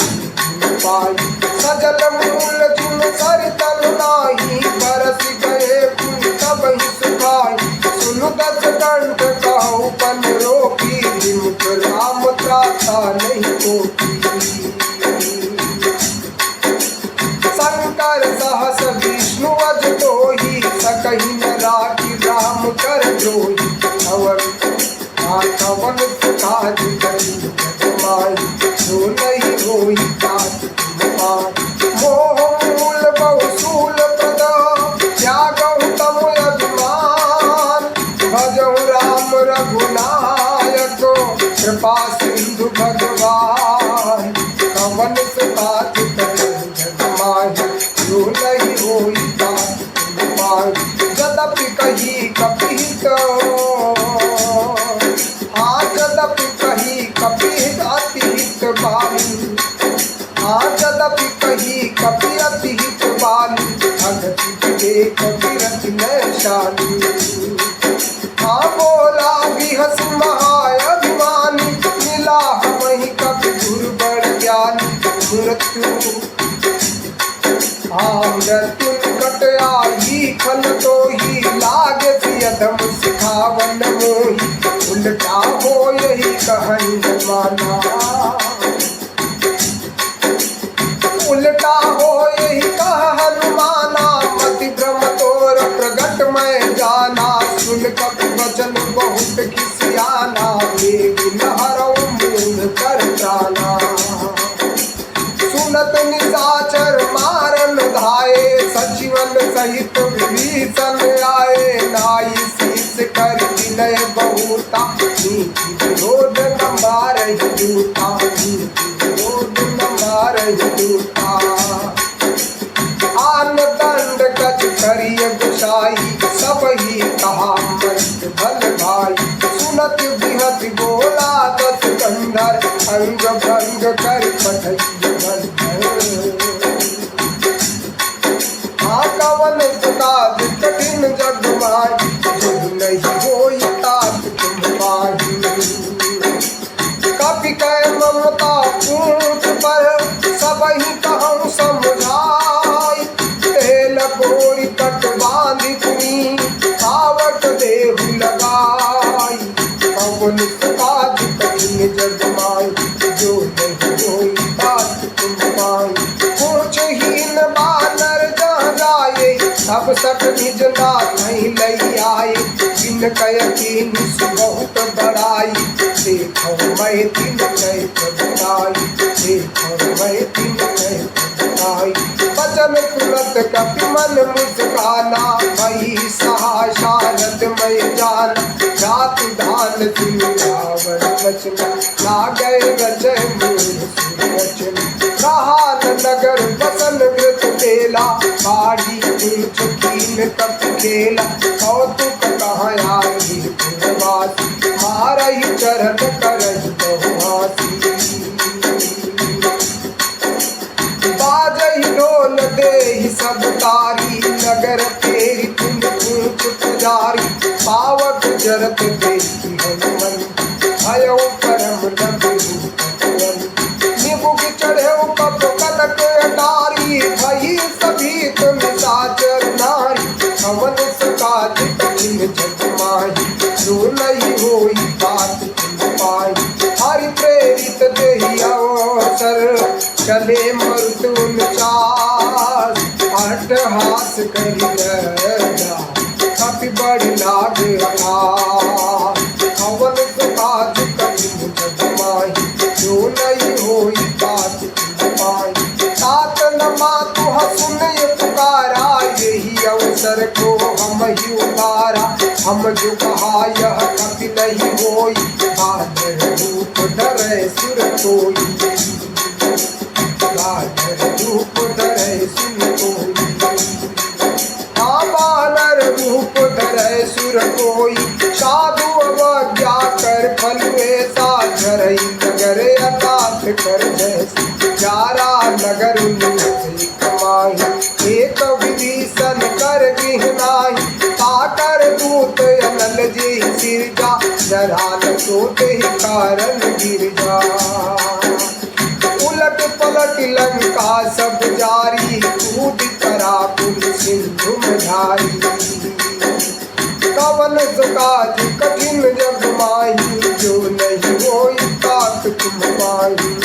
पाई। सजल मूल जुन सरितन नाही, बरस गए पुन तबहि सुखाई। सुनु दस कंठ कहु पन रोकी, विमुख राम त्राता नहीं कोई। शंकर सहस विष्णु अज तोहि, सकहि न राखी राम कर द्रोही। कवन सुकाज कठिन जग माही, जो नहीं होई तात तुम पाही। मोह मूल बहुशूल प्रद, त्यागहु तम अभिमान। भजहु राम रघुनायक, कृपा सिंधु भगवान। कवन सुकाज कठिन जग माही, जो नहीं होई तात तुम पाही। यद्यपि कही कपिहित, यद्यपि कही कपिहित अति हित बानी। यद्यपि कही कपि अति हित बानी, अगति विवेक विरति नैशानी। बोला बिहस महाअभिमानी, मिला हमहि कपि गुरु बड़ ज्ञानी। मृत्यु मृत्यु निकट आई, खल तोहि लागे सियधम सिखावन मोहि। उल्टा हो यही कहन माना, उल्टा हो यही कहन माना। मति भ्रम तोर प्रगट मैं जाना, सुन कपि वचन बहुत खिसियाना। वेगी लहरौ मूढ़ कर प्राणा, सुनत निशाचर मारन धाये। सचिवन सहित विभीषण आए, नाई शीस कर विनय बहुता। नीति विरोध न मारहि दूता, नीति विरोध न मारहि दूता। आन दंड गज करिय गुसाई, सबहि कहा मस्त भल भाई। सुनत बिहत बोला दस कंधर, अंग भंग कर पठइय बंधर। कवन सुकाज कठिन जग माही, जो नहीं होई तात तुम पाही। कपि कै ममता पूछ पर, सबहि कहूँ समझाई। तेल गोरी कट बांधि पुनी, कावट देहु लगाई। कवन सुकाज कठिन जग माही, जो नहीं होई तात तुम पाही। पूछहीन बानर जहाँ जाए, सब सक निज नाथ नहीं लई आए। बिन कय कीन्ही बहुत बड़ाई, देखो मैं तिन कह प्रभुताई। देखो मैं तिन कह प्रभुताई। बचन तुरंत कपि मन मुस्काना, मई सहा शारद मैं जाना। जात धान सुन रावण वचन, लागै रचय मूढ़ सुरवचन। कहा नगर बसन व्रत बेला, बाड़ी पूछ कीन तप खेला। कौतुक कहाँ आई पुरवासी, मारहि चरण करहि बहुहासी। बाजहि ढोल देहि सब तारी, नगर तेरी कुंड पूछ पुजारी। पावक जरत देखी हनुमंत, भयउ परम लघु। निबुक चढ़ेउ कप कनक डारी, भई अट्टहास करी कपि बड़ी लाग हवन सुकाज कठिन जग माही जो नहीं होई तात पाई तात नमा तुह सुन पुकारा यही अवसर को हम ही उतारा हम जो कहा यह कभी नहीं होई बादल रूप धरे सुर कोई बादल रूप धरे सुर कोई बानर रूप धरे सुर कोई साधु अवज्ञा कर फल ऐसा धरई नगर अनाथ कर जैसे चारा नगर कमाही एक विभीषण कर गिहनाही ताकर दूत अनल जी सिरजा जरा न सोते ही कारण गिर जा उलट पलट लंका सब जारी कूद करा पुल सिंधु धारी कवन सुकाज कठिन जग माही जो नहीं होई तात तुम पाही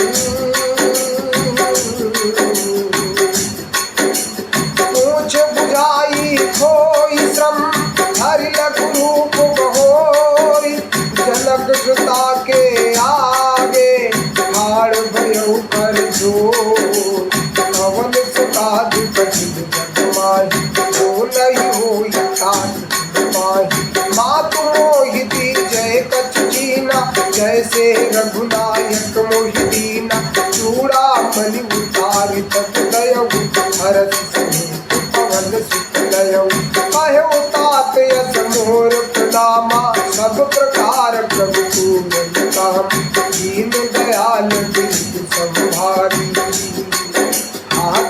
पूछ बुझाई खोई श्रम हरि लघु रूप बहोई जनक सुता के आगे हाड़ भयो कर जो कवन सुकाज कठिन जग माही जो नहीं होई तात मातु मोहिती जय कछ जीना जैसे रघुनायक मोहिदीना चूड़ा मणि उतार तक दयऊ हरस समेत पवन सुत दयऊ कहो तात यस मोर प्रणामा सब प्रकार प्रभु पूर्ण काम दीन दयाल दीन संभारी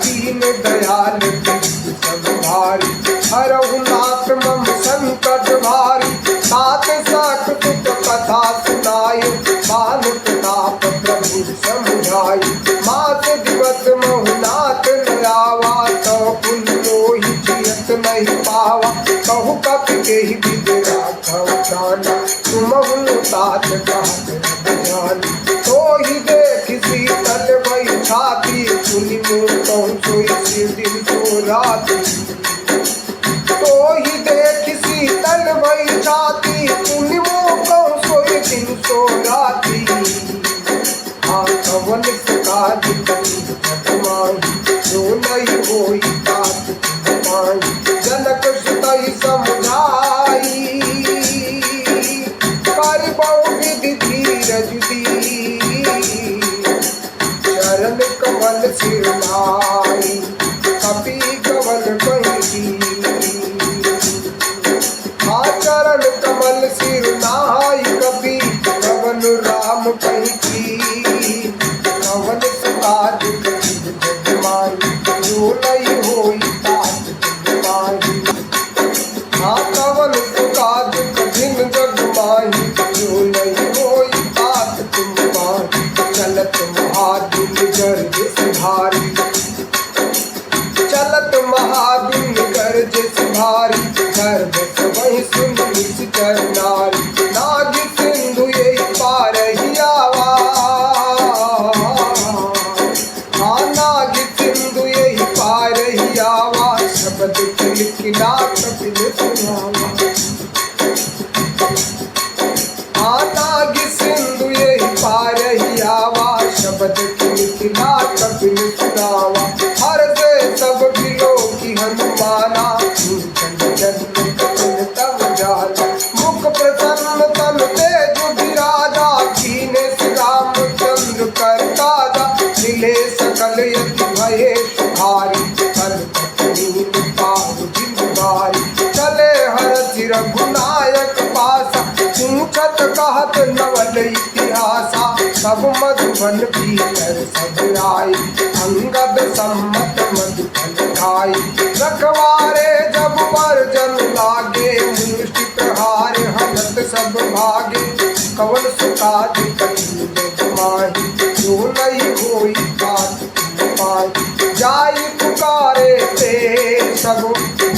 दीन दयाल दीन संभारी हरहु नाथ मम संकट भारी तात साख तुक कथा सुनाई बाल प्रताप प्रभु समुझाई मास दिवस महुनाथ नयावा तो पुन मोहि जियत नहीं पावा कहु कपि केहि विद राघव जाना तुम तात कहत जान तो ही देख शीतल भई छाती सुनि मुँह कहूँ सोई सिर दिन सो राती तो ही देख शीतल भई छाती पुण्य मोह सोई दिन सो राती कवन सुकाज कठिन जग माही जो नहीं होई तात पाई जनक सुतहि समुझाई कर बहु विधि धीरज दी चरण कमल सिर लाई कपि कवन कही चरण कमल सिर नाई कपि कवन राम कही कवन सुकाज कठिन जग माही जो नहीं होई तात पाई कवन सुकाज कठिन जग माही जो नहीं होई तात तुम पाई चलत महादुन गर्ज सिधारी चलत महादुन गर्ज सिधारी गर्भ वही सुन निश्चर नारी नाग सिंधु यही पार ही आवा नाग सिंधु यही पार ही आवा शब्द किला कपिल सुनावा नाग सिंधु यही पार ही आवा शब्द किला कपिल सुनावा हर से सब बिलो की हनुमाना मुख प्रसन्न तन तेज विराजा कीने रामचंद्र कर ताजा मिले सकल यति भये सुधारी कर पत्नी पार जिम्मेदारी चले हर सिर गुनायक पासा पूछत कहत नवल इतिहासा सब मधुबन भीतर सब आई अंगद सम्मत मधुबन खाई रखवारे जब वर्जन लागे मुष्टि प्रहार हनत सब भागे कवन सुकाज कठिन जग माही जो नहीं होई तात पाई जाई पुकारे ते सब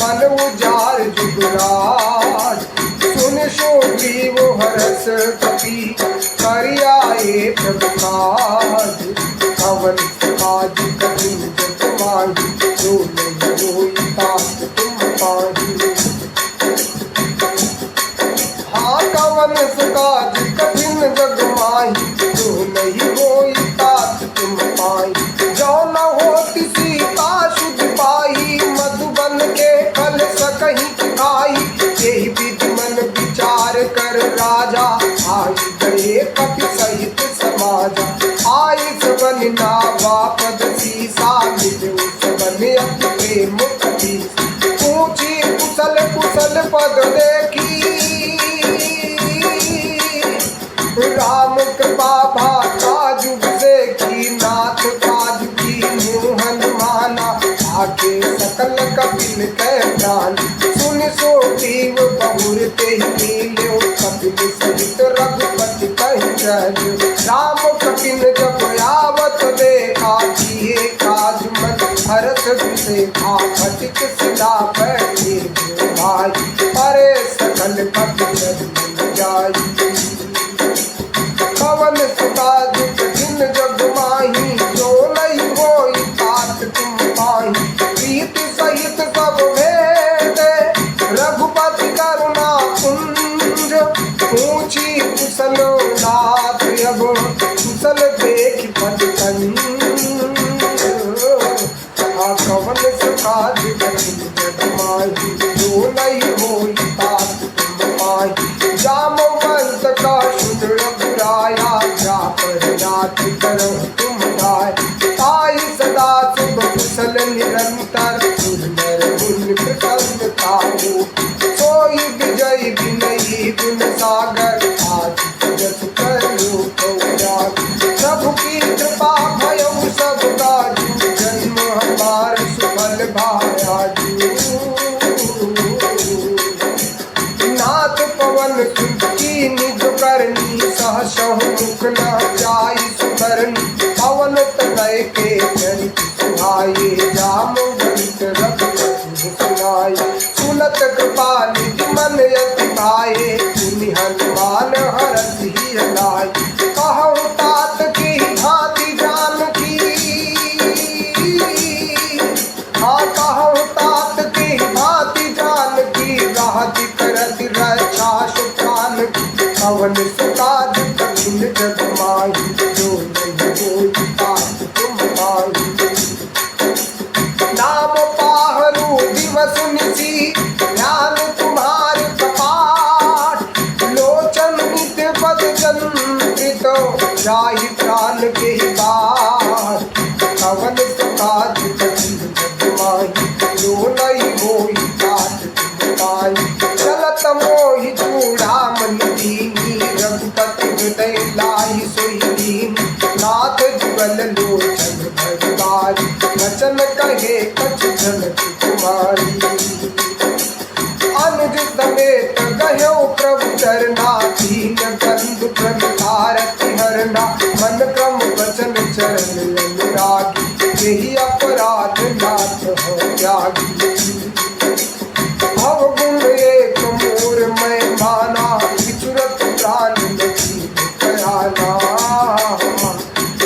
मन उजार जुगराज सुन शोकी वो हरस कपि करियाए प्रभु काज कवन सुकाज कठिन जग माही, जो नहीं होई तात तुम पाही। हाँ कवन सुकाज कठिन जग माही, जो नहीं होई तात तुम पाही। जो न होती सीता शुद्ध पाई, मधुबन के फल सकहीं खाई। यही विधि मन विचार कर राजा, आई गए कपि सहित समाजा। आई सबन नावा पद सीसा, मिले सबन अति प्रेम कपि। पूछी कुशल कुशल पद देखी, राम कृपा भाता जुग से की। नाथ काज की मोहन माना, आके सकल कपिल कै प्राण। सुन सोटीव बहुर ते मिल्यो, कपिल सहित रघुपति कहि चल्यो। राम कपिल जब आवत देखा, किए काज मन हरष विसेखा। फटिक सिला बैठे भाई, परे सकल कपिल जाई। कवन सुकाज कठिन जग माही, जो नहीं होई तात तुम पाही। प्रीति सहित सब भेदे, रघुपति करुणा कुंज। पूछी कुशल नाथ अब, कुशल देख पद कंज। कवन सुकाज कठिन जग माही, जो नहीं होई तात तुम पाही। जामवंत का शुद्ध रघुराया, जा पर नाथ करो तुम दाय। ताई सदा शुभ कुशल निरंतर, सुंदर गुण प्रसन्नता हो। सोई विजय विनयी गुण सागर, आज जस करो उजागर। प्रभु की कृपा भयउ सब काजू, जन्म हमार सुफल भायाजू। नाथ पवन सुत की निज करनी, सहसहु मुख न जाई सुधरनी। पवन तनय के चरित सुहाए, जामवंत रघुपति सुनाए। सुनत कृपा निधि मन अति भाए, सुनि हनुमान हरषि लाए। कहु तात की भांति जानकी, हाँ कहु तात की भांति जानकी। रहति करति रक्षा सुखान, कवन सुकाज कठिन जग माही, जो नहीं होई तात तुम पाही। नाम पाहरु दिवस निशि, ध्यान तुम्हार कपाट। लोचन नित्य पद चंद्रित, जाहि प्राण के बाट। कवन सुकाज कठिन जग माही, जो नहीं होई तात तुम पाही। चलत मोहि चूड़ामणि दीनी, रघुपति हृदय लाहि सोई दीनी। नाथ जुगल लोचन भरवारी, वचन कहे कछु झलक कुमारी। अनुज समेत गयो प्रभु चरना, दीन बंधु प्रणिधारति हरना। मन क्रम वचन चरण अनुरागी, यही अपराध नाथ हो त्यागी। भवगुण एक मोर मैं माना, विचुरत प्राण लगी कयाना।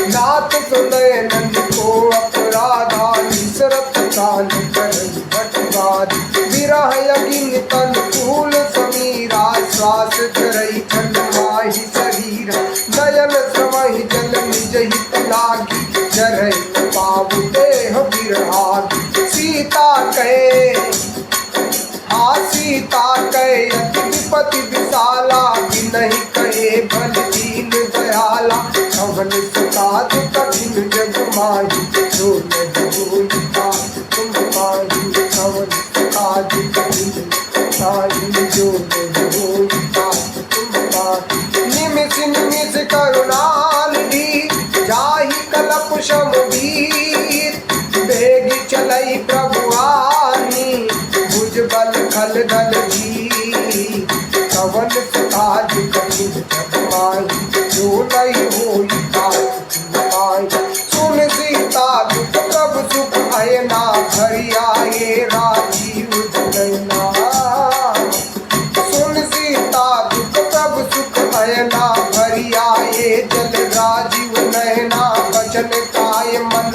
नाथ सुनय नंद को अपराधा, विसरत काल करई भटवाद। विरह अगिन तन फूल समीरा, श्वास धरई ठंड माहि शरीरा। नयन समहि जल निज हित लागी, जरई पावु देह बिरहागी। सीता कहे, हाँ सीता कहे अति विपति विशाला, नहीं कहे बल दीन दयाला। कवन सुकाज कठिन जग माही, जो नहीं होई तात तुम पाही। कवन सुकाज कठिन माही, जो नहीं होई तात तुम पाही। निमिष निमिष करुणानिधि, जाहि कलप शमवीर। बेगी चलई प्रभु आनी, भुज बल खल दल धी। कवन सुकाज कठिन जग माही, जो नहीं होई तात तुम पाही। सुन सीता दुख प्रभु सुख अयना, घरि आए राजीव जनयना। सुन सीता दुख प्रभु सुख अयना, घरि आए जल राजीव नयना। वचन काय मन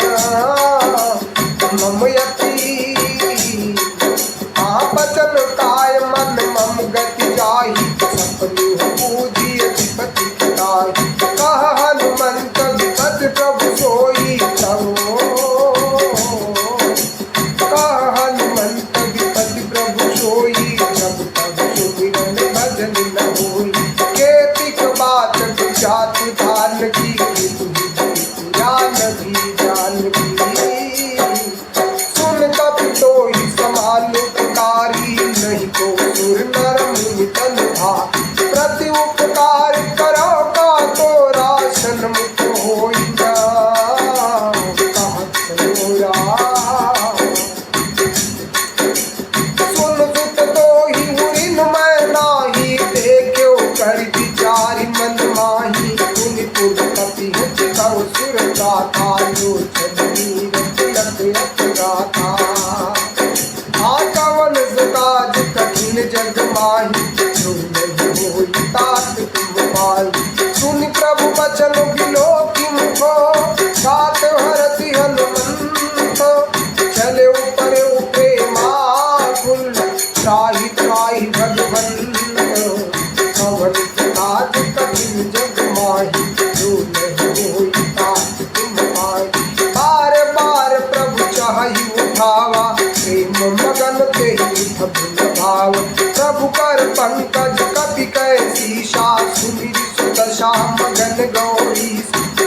प्रेम मगन ते भुल भाव। प्रभु कर पंकज कपि कैसी सा सुमिर सुदशा मगन गौरी।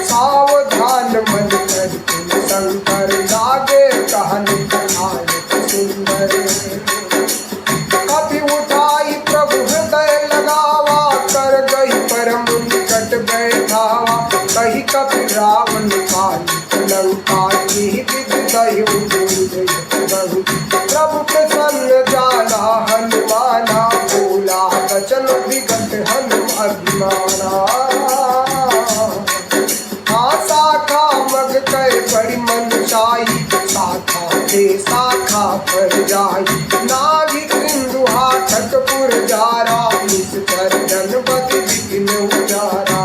सावधान मन कर तुम शंकर लागे कहन कथान सुंदर। कभी उठाई प्रभु हृदय लगावा कर गई परम निकट बैठावा। कही कपि रावण काली लंका की विदय बहु। प्रभु प्रसन्न जाला हनुमाना बोला वचन विगत हनुमाना। शाखा मग कर बड़ी मनसाई शाखा से शाखा पर जाई। नागी सिंधु हाथक पुर जारा निस कर जनपति विघ्न उजारा।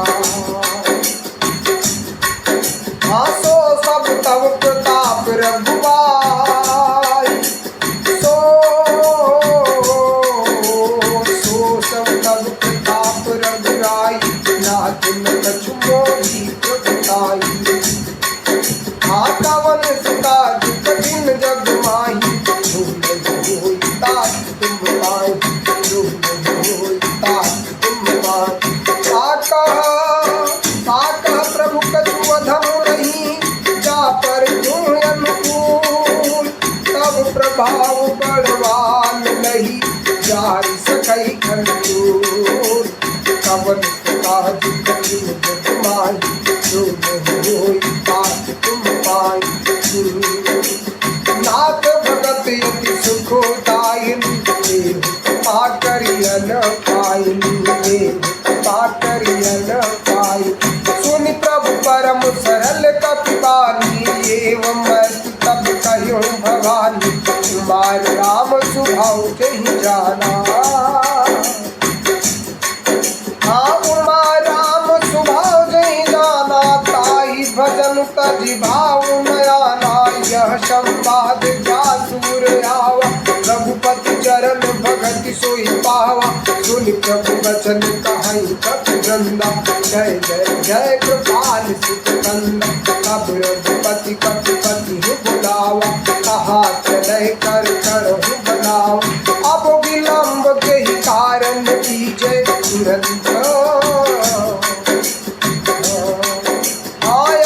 सो सब तब प्रताप रघुबाई। सो सब तब प्रताप रघुराई। नाथ न कछु मोहि प्रगटाई। आकावन सुता कठिन जग माही। होई तात तुम पाई। होई तात तुम पाई। आकह प्रभु कछु अधम रही। जा पर तुम अनुकूल तब प्रभाव बड़वान नहीं। जारी सकई खंडूर कवन सुता कठिन जग माही। होई तात तुम पाई। नाथ भगत यति सुखदायिन पाकरियन पाई। पाकरियन पाई। सुनि प्रभु परम सरल कपि बानी। एवं तब कह्यो भवानी। कुमार राम सुभाव जहि जाना। राम सुभाव जहि जाना। ताहि भजन तजि भाव नयाना। यह संवाद जासुर आवा। रघुपति चरण भगति सोई पावा। सुनि प्रभु वचन कहई कपि वृंदा। जय जय जय कृपाल सित कंदा। तब रघुपति कपिपति बुलावा। कहा चलय कर करहु बनावा। अब विलंब के ही कारण कीजय तुरंत।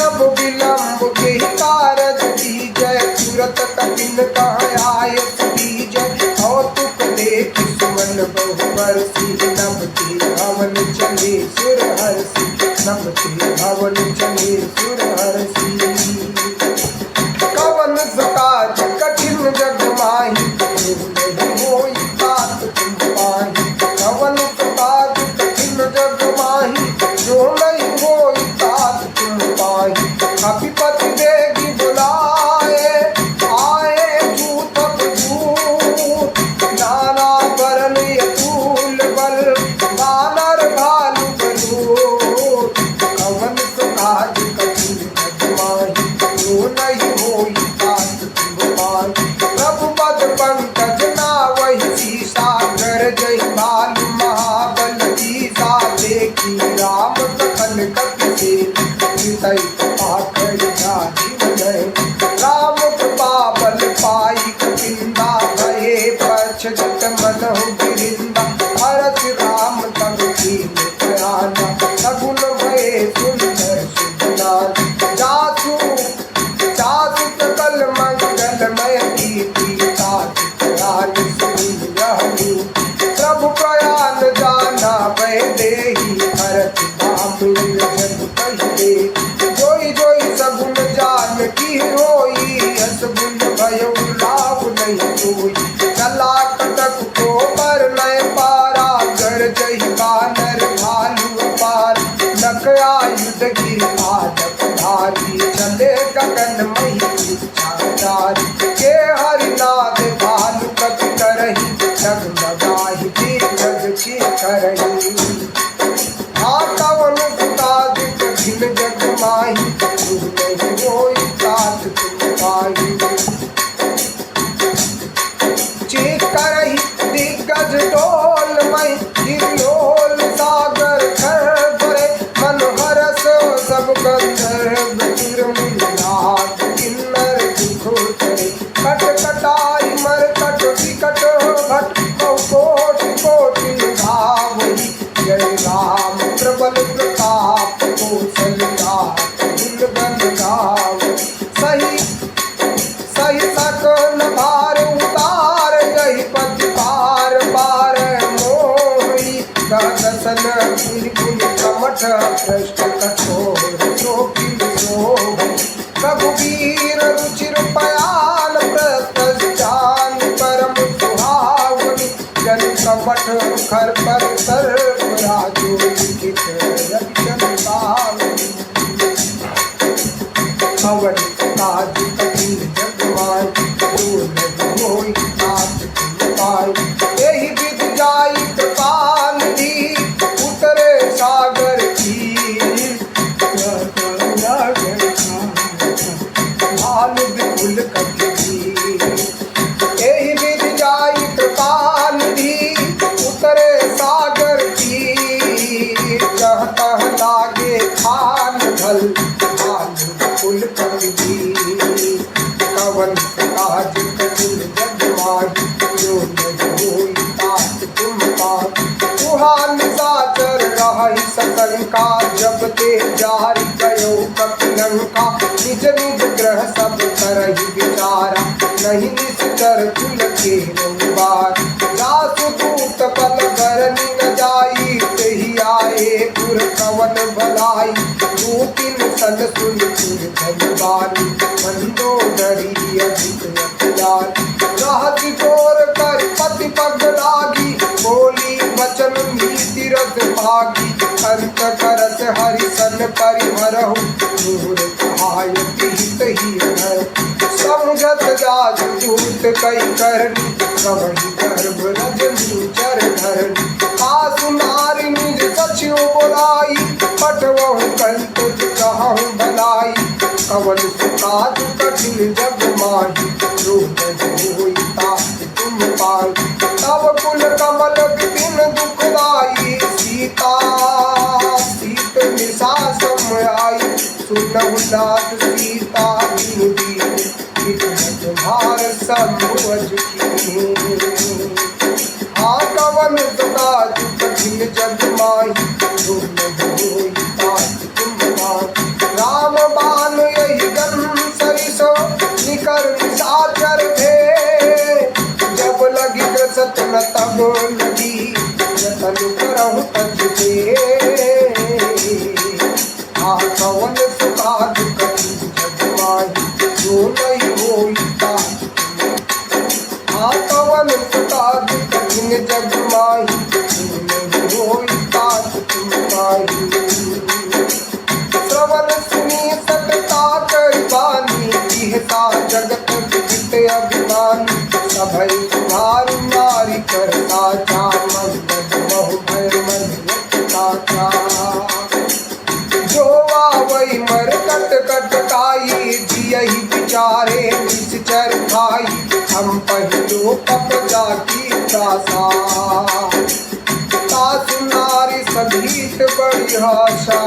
अब विलंब के ही कारज कीजय तुरत। कपिन कह आय बीजय। कौतुक देख सुमन बहु बरसी। नभति भवन चले सुर हरसी। नभति भवन चले सुर हरसी। कवन सकाज कठिन जग माही। होई तात तुम पाही। कवन सकाज कठिन जग माही। जो नहीं होई तात तुम पाही। कपिपति देगी बुलाए आए दूत दूत। नाना बरन यतूल बल बानर भालु बलूत। कवन सकाज कठिन जग माही। जो नहीं होई तात तुम पाही। प्रभु पद पंकज नावहि सीसा। कर जय भालु महाबल दीसा। देखी राम सखन कपि से पाकर राम कृपा बल पाई। कपिंदा भये पक्षत मनहु गिरिंदा। भरत राम तब कीन प्रयाना। सगुन भये सुंदर सुजनान। जासु जासु सकल मंगलमय कीर्ति। ताति प्रयान सुनि रहु। प्रभु प्रयान जाना भय देहि। भरत नाम जग कहि। जोई जोई सगुन जान की होई। असगुन भयो लाभ नहीं कोई। चला कटक को पर नय पारा। कर जहि बानर भालु अपार। नख आयुध गिर आदप धारी। चले गगन मही चाचारी। के हरिनाथ भालु कपि करही। जगमगाहि दिग्गज की करही। कवन सुताज कठिन जग माही। होई तात तुम पाही। चेत करही दिग्गज डोल मई। गिरलोल सागर खर भरे। मनोहरस सब गंधर्व किन्नर दुख करे। कट कटाई भ्रष्ट कठोर शोकिल शोभ रघुवीर रुचिर पयाल प्रतस्थान परम सुहावनी जन कपट खर पर सर्प राजो लिखित रक्षण पावनी पवन काज कपिल जगवान दूर होई तात पाई एहि विध जाई कृपाल दी उतरे सागर की भाल बिपुल कपी एहि विध जाई कृपाल दी उतरे सागर की जहाँ तहाँ लागे खान ढल भाल बिपुल कपी कवन काज कपिल जगवान जो होई तात तुम पार तुहान साचर रही सतंका जब ते जारी गयो कपिलंका निज निज ग्रह सब करहि विचारा नहीं निश्चर तुल के बार जासु दूत पल करनी न जाई तेहि आए पुर कवन भलाई दूतिन सन सुन सुर धनवानी मंदोदरी अधिक अखिलार रहति तोर कर पति पग लागी बोली वचन नीति रस भागी अंत करस हरि सन परिहरहु दूर सहायति हित ही समझत जाज दूत कई करनी कवहि गर्भ रजनी चर धरनी आसु नारी निज सचिव बोलाई पटवहु कंत कहूँ भलाई कवन सुकाज कठिन जग माही रोग होई तात तुम पाई तब कुल कमल विपिन दुखदाई सीता सीत निशा समयाई सुनहु नाथ सीता दीन दीन भार संभुज की हाँ कवन सुकाज कठिन जग माही रोग होई तात तुम पाई राम बान यही गन सरिसो निकर निशाचर भे जब लगी ग्रसत न तब लगी जतन करहु तजबे आ कवन सुकाज कठिन जग माही जो नहीं होई तात आ कवन सुकाज कठिन जग माही जो नहीं होई तात तुम पाई श्रवण सुनी सतता करबानी इहता जगत विदित अभिमानी सभई सुधार नारी करता जा मंगल बहु भय मन यत्ता जो आवई मर कट कट काई जियहि विचारे निश्चर खाई हम पहिलो पप जाकी दासा तासु नारी सभीत बड़ी आशा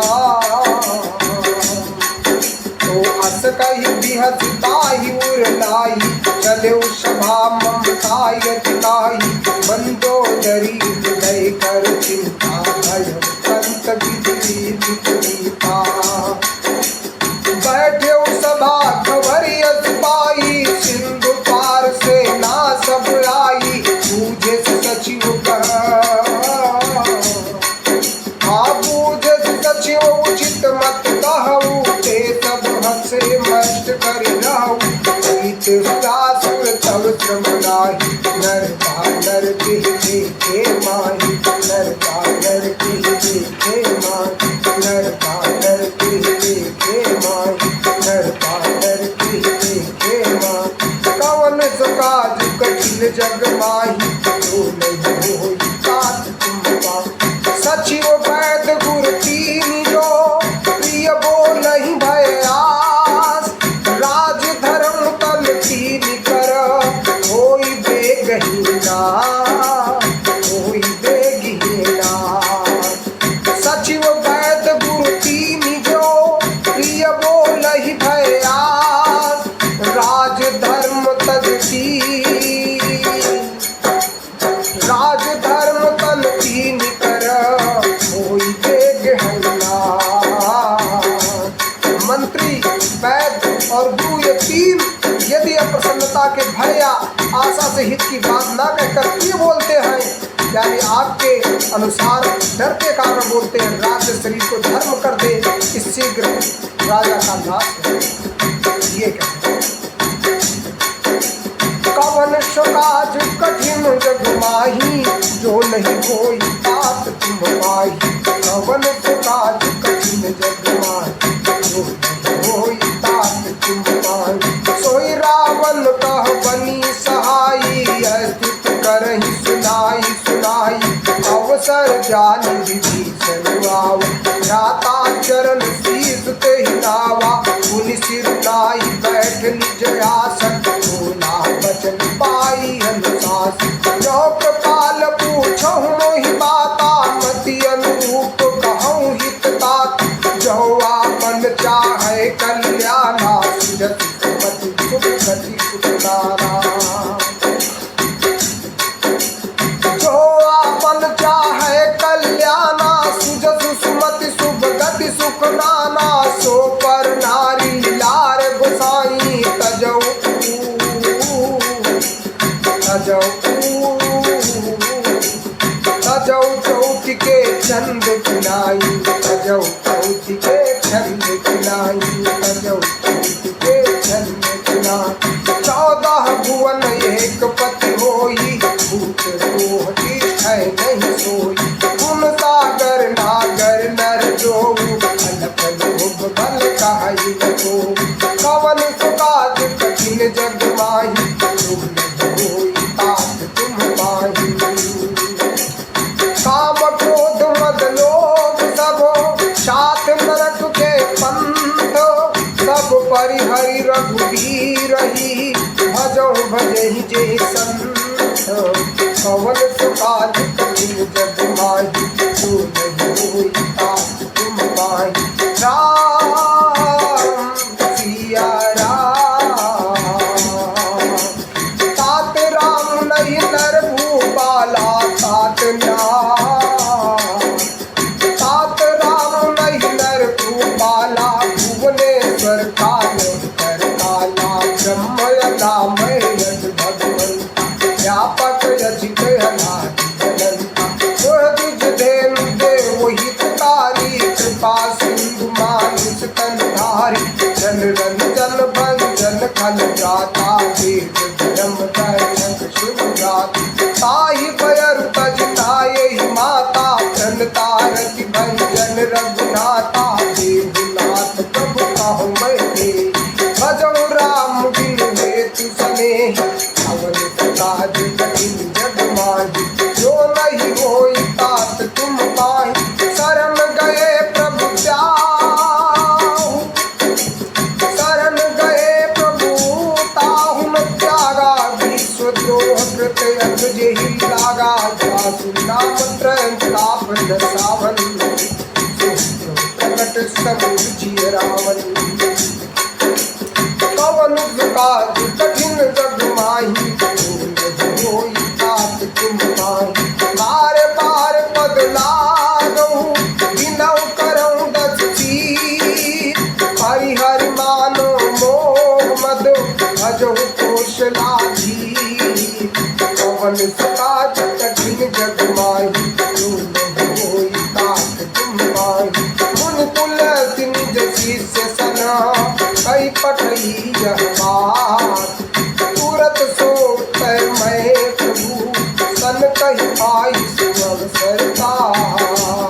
तो अस कही बिहत ताही उरलाई चले सभा ममताय तिताई मंदोदरी हृदय कर चिंता भय कंत विधि विपरीता बैठे सभा खबरी पाई सिंधु पार से ना सब आई पूजे सचिव सचिव उचित मत कहू ते सब हसे मस्त करि रहू सुरासुर तब श्रम नाही नर बानर के माही नर बानर के माही नर बानर के माही नर बानर के माही कवन सुकाज कठिन जग माही तो नहीं होई तात तुम पाई सचिव वैद गुर तीन जो प्रिय बोलहि भय आस राज धर्म तल तीन कर होई बेगहीना होई बेगहीना सचिव वैद गुर तीन जो प्रिय बोलहि भय आस राज धर्म तल राज धर्म तल तीन कर होई बेगहीना मंत्री वैद और गुरु ये तीन यदि अप्रसन्नता के भय या आशा से हित की बात ना कहकर ये बोलते हैं यानी आपके अनुसार डर के कारण बोलते हैं, राज्य शरीर को धर्म कर दे, इस शीघ्र राजा का नाश है। ये कहते हैं कवन सुकाज कठिन जग माही, जो नहीं कोई तात तुम पाही। कवन सुकाज कठिन जग माही, जो नहीं कोई तात तुम पाही। सोई रावण कह बनी सहाई, स्तुत करहि सुनाई सुनाई। अवसर जान विभीषण आव, भ्राता चरण शीस तेहि नावा। मुनि सिर नाई बैठ निज आसन, बोला बचन पाई अनुशासन। जो कृपाल पूछहु मोहि बाता, मति अनुरूप कहूँ हित तात। जो आपन चाहे कल्याणा, सुजत सुमति सुख गति सुखदारा। जो आपन चाहे कल्याणा, सुजत सुमति शुभ गति सुख नाना। सो पर नारी लार गोसाई, तजौ चौथी के चंद खिलाई। तजौ चौथी के चंद खिलाई, तजौ चौथी के चंद खिलाई। 14 भुवन एक पति होई, भूत रोहती है नहीं सोई। गुण सागर नागर नर जोऊ, अलख लोभ बल काहि न कोऊ। कवन सुकाज कठिन जग माही, जो नहीं होई तात तुम पाही। काम क्रोध मद लोभ सबो, साथ नरक के पंथ। सब परिहरि रघुबीरहि, भजौ भजहि जे संत। कवन सुकाज कठिन जग माही, जो नहीं होई तात तुम पाही। राम सिया राम, तात राम नहीं नर भूपाला। तात राम नहीं नर भूपाला, भुवनेश्वर काले कर काला। ब्रह्म अनामय यज भगवंता, व्यापक यजित अनादि अनंता। द्विज धेनु देव हितकारी, कृपा सिंधु मानुष तनधारी। जन रंजन भंजन खल जाता, वेद धर्म दैनक शुभ जाता। ताहि भयरु तज ताहि माता, प्रणतारति भंजन रघुनाथा। देवनाथ प्रभु कहु मैं देहि, भजौ राम बिनु हेतु सनेहि। कवन सुकाज कठिन जग माही, जो नहीं होई तात तुम पाही। शरण गए प्रभु त्याहु, शरण गए प्रभु ताहु न त्यागा। विश्वद्रोह कृत अथ जेहि लागा, जासु नाम त्रय ताप न सावन। प्रकट समुझिय रावण, कवन सुकाज कठिन जग माही, जो नहीं होई तात तुम पाही। बार बार पद लागहु, बिनौ करहु दस चीर। हरि हरि मानो मोह मद, भजहु कौशलाधीर। कवन सुकाज कठिन जग माही, जो नहीं होई तात तुम पाही। मुनि तुलसी निज शिष्य सना, कहि पठई यह बात। तुरत सोतै मैं प्रभु, सन कहि पाई सुअवसर तात।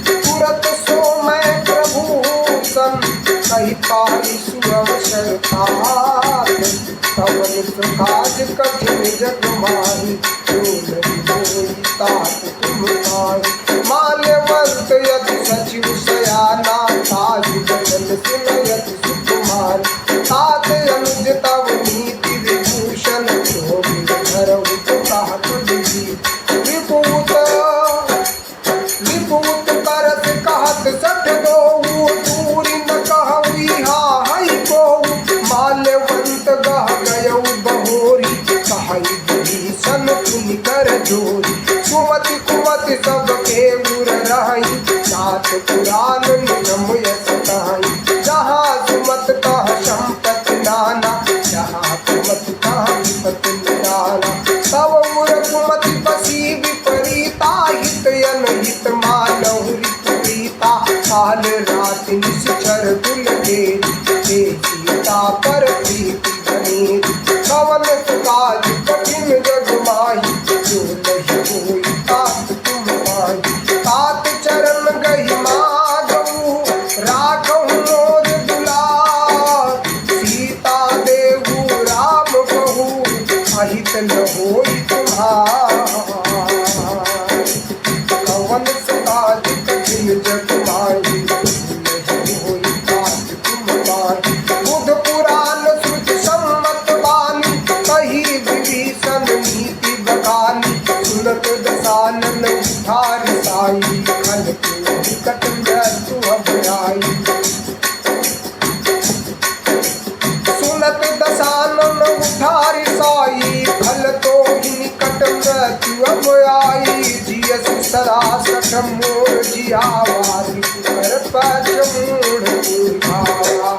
तुरत सो मैं प्रभु, सन कहि पाई सुअवसर तात। कवन सुकाज कठिन जग माही, जो नहीं होई तात तुम पाही। माल्यवंत यति सचिव सयाना, ताज बदन सुनयति सुकुमार। तात अनुज तव नीति विभूषण, जो धरहु तो कहत विधि। विभूत करस कहत सठ दोऊ, दूरी न कहु इहा हई कोऊ। माल्यवंत गह गयौ बहोरी, कहई विभीषण पुनि कर जोरी। सुमति कुमति सब के उर रही, नाथ पुराण निगम यस कहाई। जहाँ सुमत कह संपत्ति नाना, जहाँ कुमति कह विपत्ति निदाना। तब उर कुमति बसी विपरीता, अहित न होई तुम्हार। कवन सकाज कठिन जग माही, नहीं होई तात तुम पार। बुध पुराण श्रुति सम्मत वाणी, कही विभीषण नीति बखानी। सुनत दसानन उठार साई, खल के निकट मृत्यु अब आई। सुनत दसानन उठार साई, खल तो निकट मृत्यु अब आई। जियस सरासठ मोर जियावारी, कर पच मूढ़ भावा।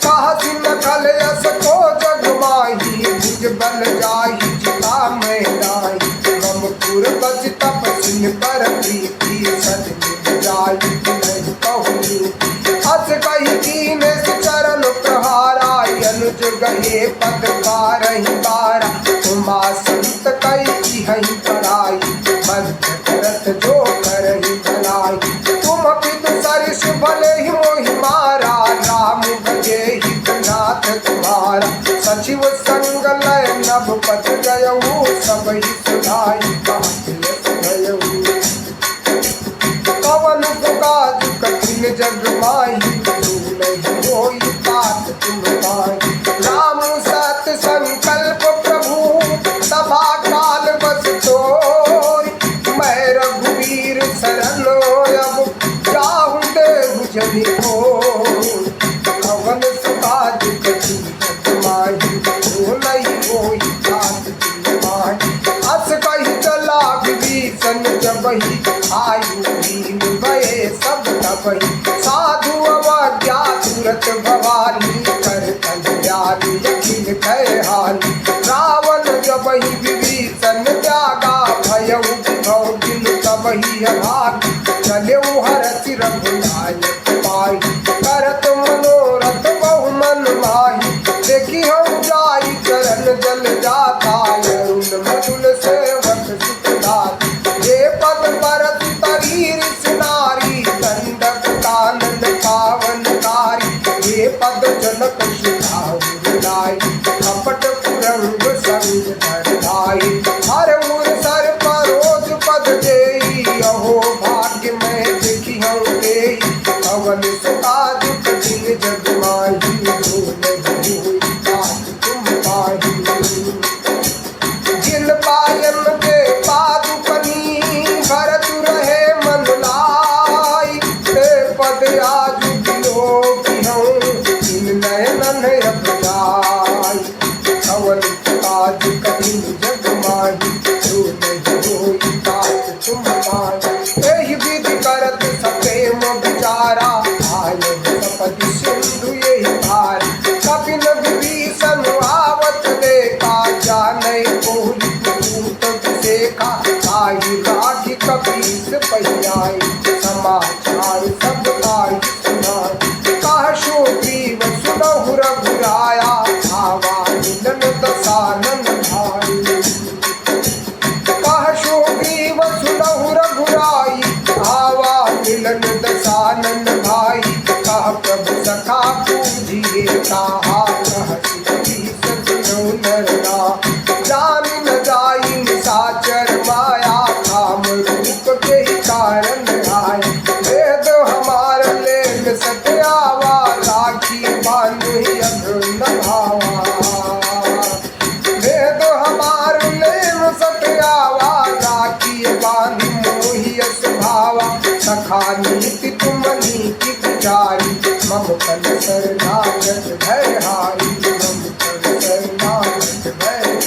कहसी न खल यस को जग माही, भुज बल जाहि जिता मैं नाही। ममपुर बस तपसिन पर प्रीति, सदनिध जाहि नहीं कहूँ। अस कही कीने चरण प्रहारा, अनुज गहे पद पारहि बारा। उमा संत कही हहि पराई, बद्ध करत जो करहि भलाई। तुम पितु सरिस भले ही मोहि मारा, राम भजे हित नाथ तुम्हारा। सचिव संग लय नभ पथ गयऊ, सब ही सुधाई काटियस भयऊ। कवन काज कठिन जग माही, नहीं होई तात तुम पाई। राम सत संकल्प प्रभु, सभा काल बस तोय। मैं रघुवीर शरण अब, जाहु देहु जनि होय। कवन काज कठिन जग माही, नहीं होई तात तुम पाई। अस कही चला विभीषण जबहि, आयु दीन भये सब तबहि। साधु अवज्ञा तुरत भवानी, कर कल्याणी अखिल भय हानि। रावण जबहि विभीषण त्यागा, भयउ विभव बिनु तबहि अभागी। चलेउ हरषि रघुनायक पाई, करत मनोरथ बहु मन माही। देखी हम जाई चरण जल जाता, अरुण मधुल सेवक सुख दाता। जे पद परत तरी ऋषि नारी, दंडक कानन पावनकारी। ये पद जनक सुधारि लाई, कपट कुरंग संग धरधाई। हर उर सर परोज पद देई, अहो भाग्य में देखी हम देई। कवन सुकाज कठिन जग माही, नहीं होई तात तुम पाही। जिन पायन के पादुकनी, भरत रहे मन लाई। ते पद आज विलोकी हूँ, इन नयनन अब जाई। कवन काज कठिन जग माही, नहीं होई तात तुम पाही। एहि विधि करत सप्रेम विचारा, आयन सपदि सिंधु यही भार। कपिन विभीषण आवत देखा, जानै कोहि पूत विसेखा। आहि राखी कपीस पहियाई, समाचार सब आई सुनाई। कह सुग्रीव सुनहु रघुराया, आवा मिलन दसानन भाई। कह सुग्रीव सुनहु रघुराई, आवा मिलन दसानन भाई। कह प्रभु सखा पूजिए कहा, कहसी विभीषण सुनो नर नाम। जान न जाई निशाचर माया, काम रूप के ही कारण आए। वेद हमार लेन सत्यावा, राखी बांधि अग्र न भावा। वेद हमार लेन सत्यावा, राखी बांधि मोहि यस भावा। सखा नीति तुम नीति विचारी, मम कल शरणागत भय हारी। मम कल शरणागत भय,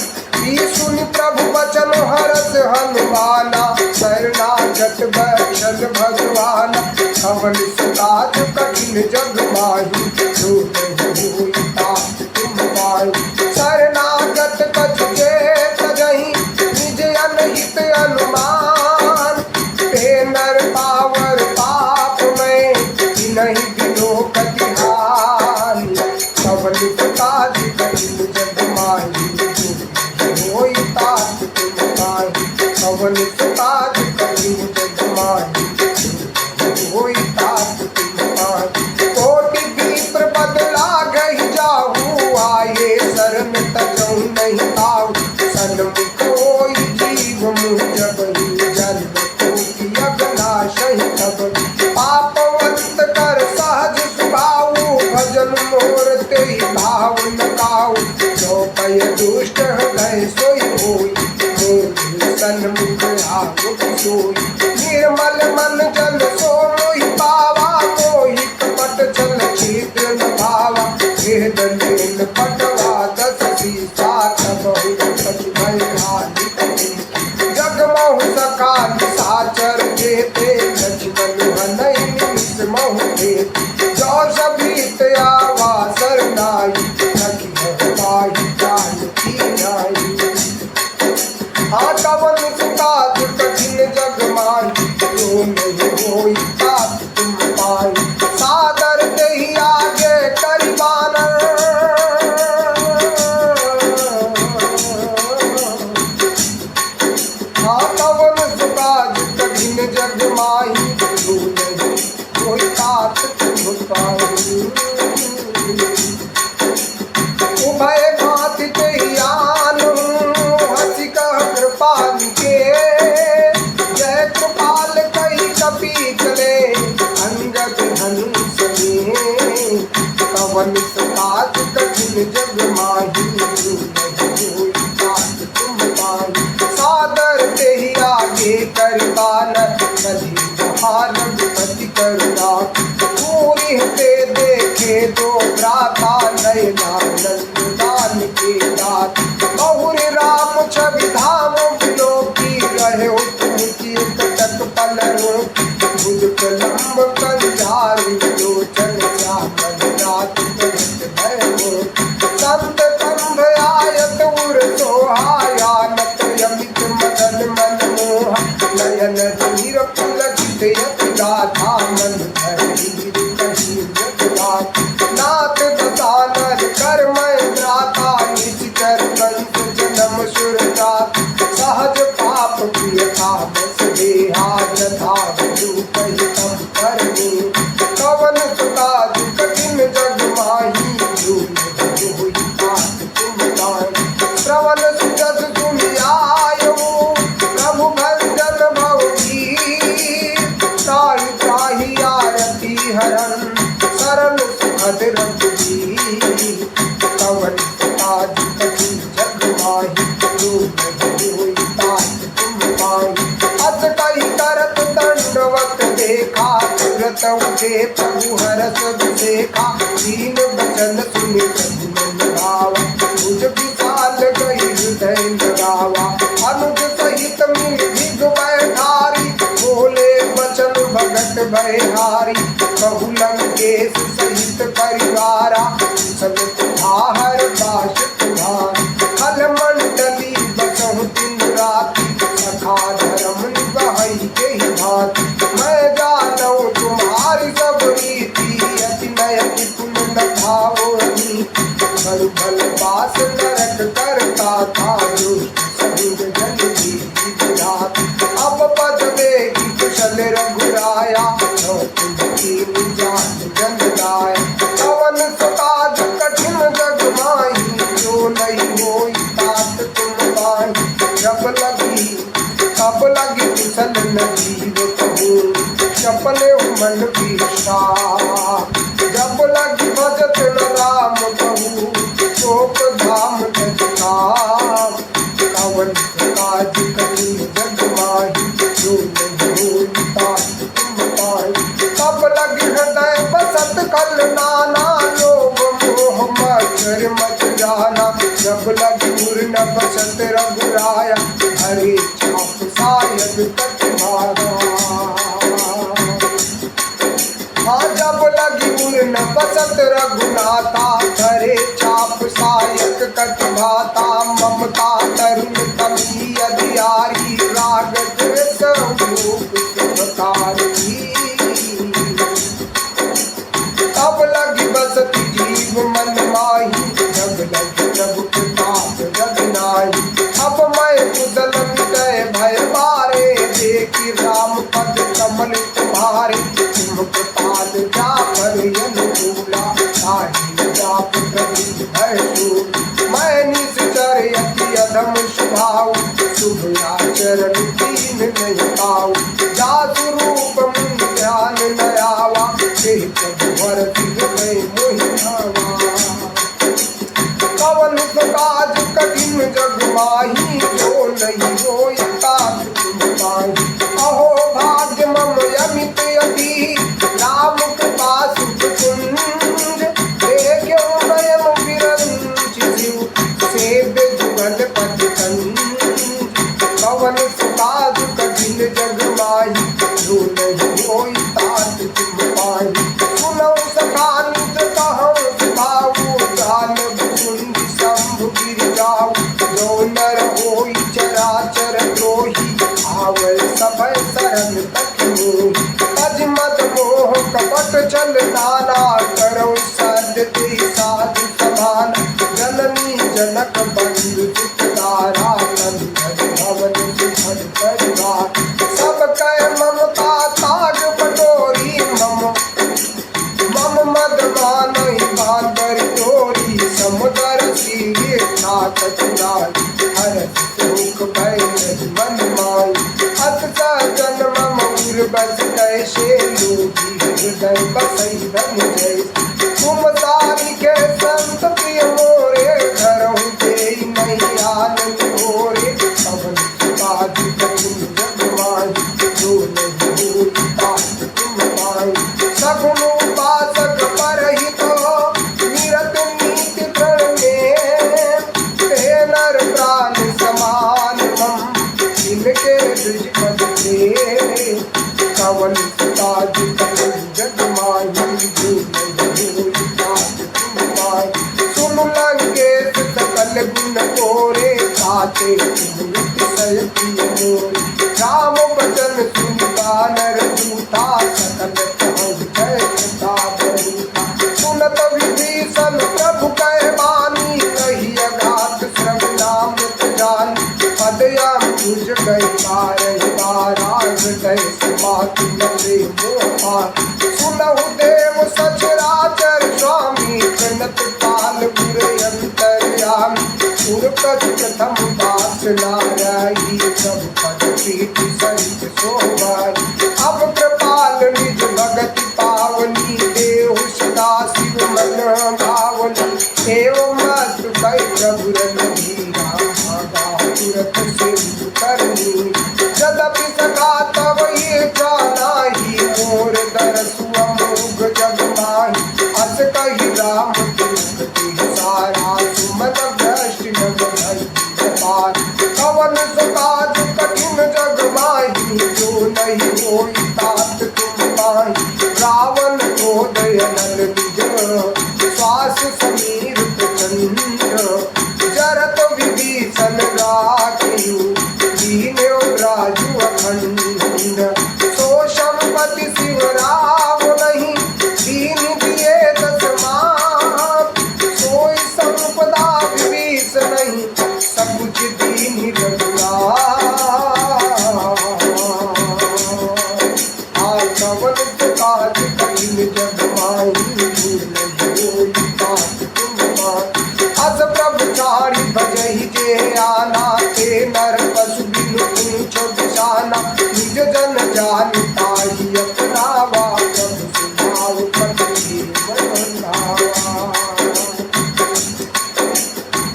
सुनि प्रभु वचन हरस हनुमाना। शरणागत बचन भगवाना, कवन सुकाज कठिन जग माही। नहीं होई तात तुम पाई। शरणागत कछ के तजहि, निज अनहित अनुमान। ते नर पावर पाप में, नहीं बिनो कतिहानी। कवन सुकाज कठिन जग माही, होई तात तुम पाही। कवन सुकाज कठिन जग माही, होई तात तुम पाही। कोटि विप्र बदला गहि जाहू, आये शरण तजहु नहीं सोई। निर्मल मन जन सो मोहि पावा, मोहि कपट छल छिद्र न भावा। भेद लेन पटवा दस सीसा, तब सच भय हानि कही। जग महु सकाल साचर जेते, लक्ष्मण हनहि निमिष महु देते। जो सभीत आवा सरनाई, सखी हरवाही जानकी नाई। हाँ कवन सुकाज कठिन जग माही, जो नहीं होई तात तुम पाई। सादर देहि आगे करि बानर, हाँ कवन सुकाज कठिन जग माही, जो नहीं होई तात तुम पाई। उभय भांति तेहि आनु, हंसी कह कृपाल के। जय कृपाल कही कपि चले, अंगद धनु सने। कवन सुकाज कठिन जग माही, जो नहीं होई तात तुम पाई। सादर तेहि आगे करि बानर, कभी जहाँ रघुपति करुणा। पूरी ते देखे दो भ्राता, नयनानंद दान के दात। बहुरी राम छवि धाम बिलोकी, रहे तुमकी कटक पलरों। बुध प्रलम्ब कंजारि लोचन, श्यामल रात जगत भयो। संत कंभ आयत उर सोहायानत, यमित मदन मन मोहा। नयन धीर पुलकित यति गाथा, मन धीर कही जग गाथा। नाथ दशानन कर मैं त्राता, निश्चर कंस जन्म सुरजात। सहज पाप प्रियता बस देहा, जथा रूप हितम करनी। कवन सुकाज कठिन जग माही, जो नहीं होई तात तुम पाई। श्रवण सुजस सुनि आयो, प्रभु भंजन भवधीर। त्राहि त्राहि आरती हरन, सरल सुखद रघुवीर। कवन सुकाज कठिन जग माही, जो नहीं होई तात तुम पाई। अस कहि करत दंडवत देखा, तुरत उठे प्रभु हरष देखा। दीन बचन सुनि प्रभु मन भावा, भुज विशाल गही हृदय लगावा। अनुज सहित मिल बैठारी, बोले बचन भगत भयहारी। कहु लंकेश सहित परिवारा, समित आहार बास तुम्हार। खल मंडली बसहु दिन राति, सखा धर्म निभाई केहि भांति। मैं जानऊ तुम्हारी सब रीति, अति नय निपुण न भावो नीति। बरु भल बास नरक करता था, दुष्ट संग जन जीति विधाता। अब पद देगी कुशल रघुराया, तुमकी निजात जन गाया। कवन सुकाज कठिन जग माही, जो नहीं होई तात तुम पाई। जब लगी कुशल न जीव कहूँ, चपले मन पीसा। जब लगी भजत न राम कहूँ, शोक धाम जगता। कवन सुकाज कठिन जग माही, जो नहीं होई तात तुम पाई। तब लगी हृदय बसत कल नाना, लोभ मोह मत्सर मच जाना। जब लगी उर न बसत रघुराया, हरे छाप सायद कटभागा। हाँ जब लगी उर न बसत रघुनाथा, हरे छाप सायक कटभाता। ममता तरुण कमी अधियारी, राग द्वेष रूप सुखकारी। तब लगी बसती जीव मन माही, जब लगी जब प्रताप जग नाई। अब मैं कुशल विजय भय बारे, देखी राम पद कमल तुम्हारे। तुम कृपाल जा पर अनुकूला, ताहि जाप प्रभु भय सूर। मैं निश्चर यति अधम स्वभाव, शुभ आचरण दीन नहीं पाऊ। जासु रूप मुनि ध्यान न आवा, देह प्रभु भरति हृदय मोहि भावा। कवन सुकाज कठिन जग माही, जो नहीं होई तात तुम पाई। बस कैसे लोगी हृदय बसई धन जय तुम तारी के संत प्रिय मोरे घर दे नहीं आनंद होरे पवन बाज तुम जगवाई जो नहीं हुई बात तुम पाई सगुन उपासक पर ही तो निरत नीति प्रण में हे नर प्राण समान मम इनके द्विज पद से कवन ताज कवन जगमाई जो नहीं हुई बात तुम पाई सुन लंकेश सकल गुण तोरे खाते सय मोरे राम बचन सुनता नर जूठा सकल कहु जय कथा बरूठा सुनत विभीषण प्रभु कह बानी कही अघात श्रव नाम जान पदयाम तुझ गई बाराज गए समाति नरे मोहा सुनहु देव सचराचर स्वामी कनत पाल गुर अंतर्यामी सुरपद प्रथम दास नारायी सब पद पीठ सहित सोभाई अब कृपाल निज भगति पावनी देव सदा शिव मन भावनी एवं मत कई प्रभु रघुवीरा तुरत सिंधु करनी यद्यपि सखा तब ये जानाही मोर दरसु अमोघ जग माही अस कही राम तुमति सारा सुमत भ्रष्ट जग भई पार कवन सकाज कठिन जग माही जो नहीं होई तात तुम पाही रावण क्रोधय नल निज श्वास समीर प्रचंड जरत विभीषण राखियु दीन्यो राजु अखंड सो संपति शिव राव नहीं दीन दिए दशमाप सोई संपदा विभीष नहीं सकुच दीन रघुराम कवन काज कठिन जग माही दूर नहीं होई तात तुम पाई अस ब्रह्मचारी भजहि जे आना ते नर पशु बिनु पूछ बिसाना निज जन जानि ताहि अपनावा प्रभु सुभाव पति बंधावा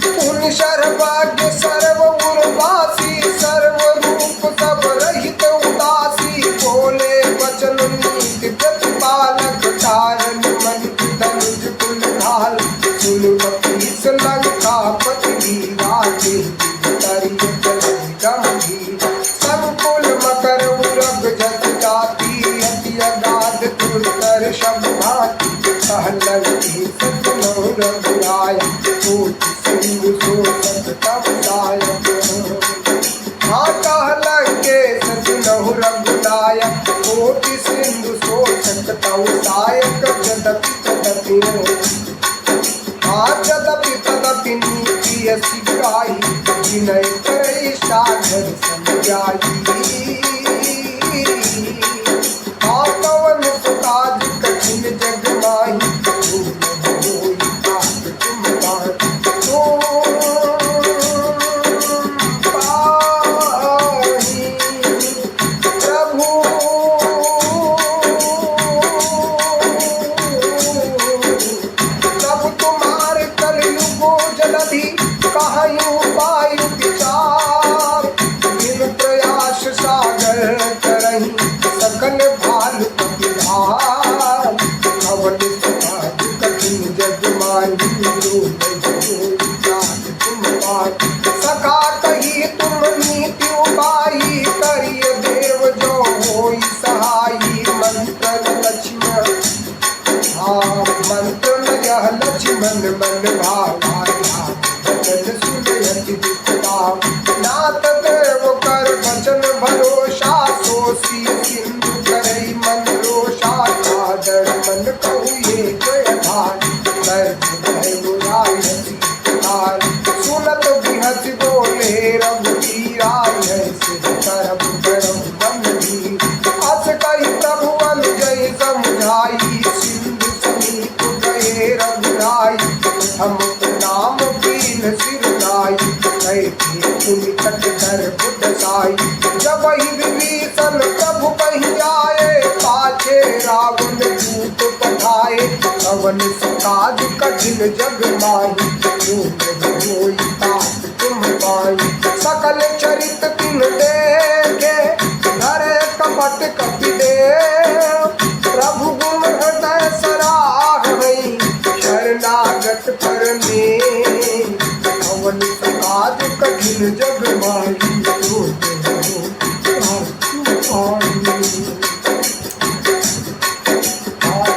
पुण्य सर्वज्ञ सर्व उर्वासी सर्व रूप सब रहित उदासी बोले वचन नीति प्रतिपालक तारन मन धनुज कुल ढाल सुन कपीस लंका पति वीराजे तरिय जलधि गंभीर संकुल मकर उरग जस जाति अति अगाध दुर्धर शब भाति कहलन की सतनो रघुराय कोटि सिंधु शोषक तब दायक हाँ कहलन के सतनो रघुराय कोटि सिंधु शोषक तब दायक जदपि तदपि जदपि तदपि नीति असी गाई विनय करे साधर समझाई कवन सुकाज कठिन जग माही होई तात तुम पाहि प्रभु तब तुम्हारे कलयुगो जलधि कहयूं वायु विचार बिन प्रयास सागर करही सकल भाल पतिहार कवन समाज कठिन जग माही तुम पाहि सखा कही तुम नीति उपाई करिय देव जो होई सहाई मंत्र लक्ष्मण मंत्र यह लक्ष्मण मन भाया वचन सुनयति दुखदाम नाथ देव कर वचन भरोसा सोसी सिंधु करई मन रोषा सादर मन कहु ये जय धार सुनत बिहस बोले रघुवीरा ऐसे करब करम मन भी अस कही प्रभु अनुजय समझाई सिंधु समीप गए रघुराई हम नाम पीन सिरनाई कैथे निकट गर्भ दसाई। जब ही विभीषण प्रभु कहीं आए, पाछे रावण दूत पठाए। रावण सुकाज कठिन जग माही, जो नहीं होई तात तुम पाई। सकल चरित तिन देखे, धरे कपट कपिदेव। प्रभु गुण हृदय सराहई, शरणागत परमे। रावण सुकाज कठिन जग माही, जो नहीं होई तात तुम पाई।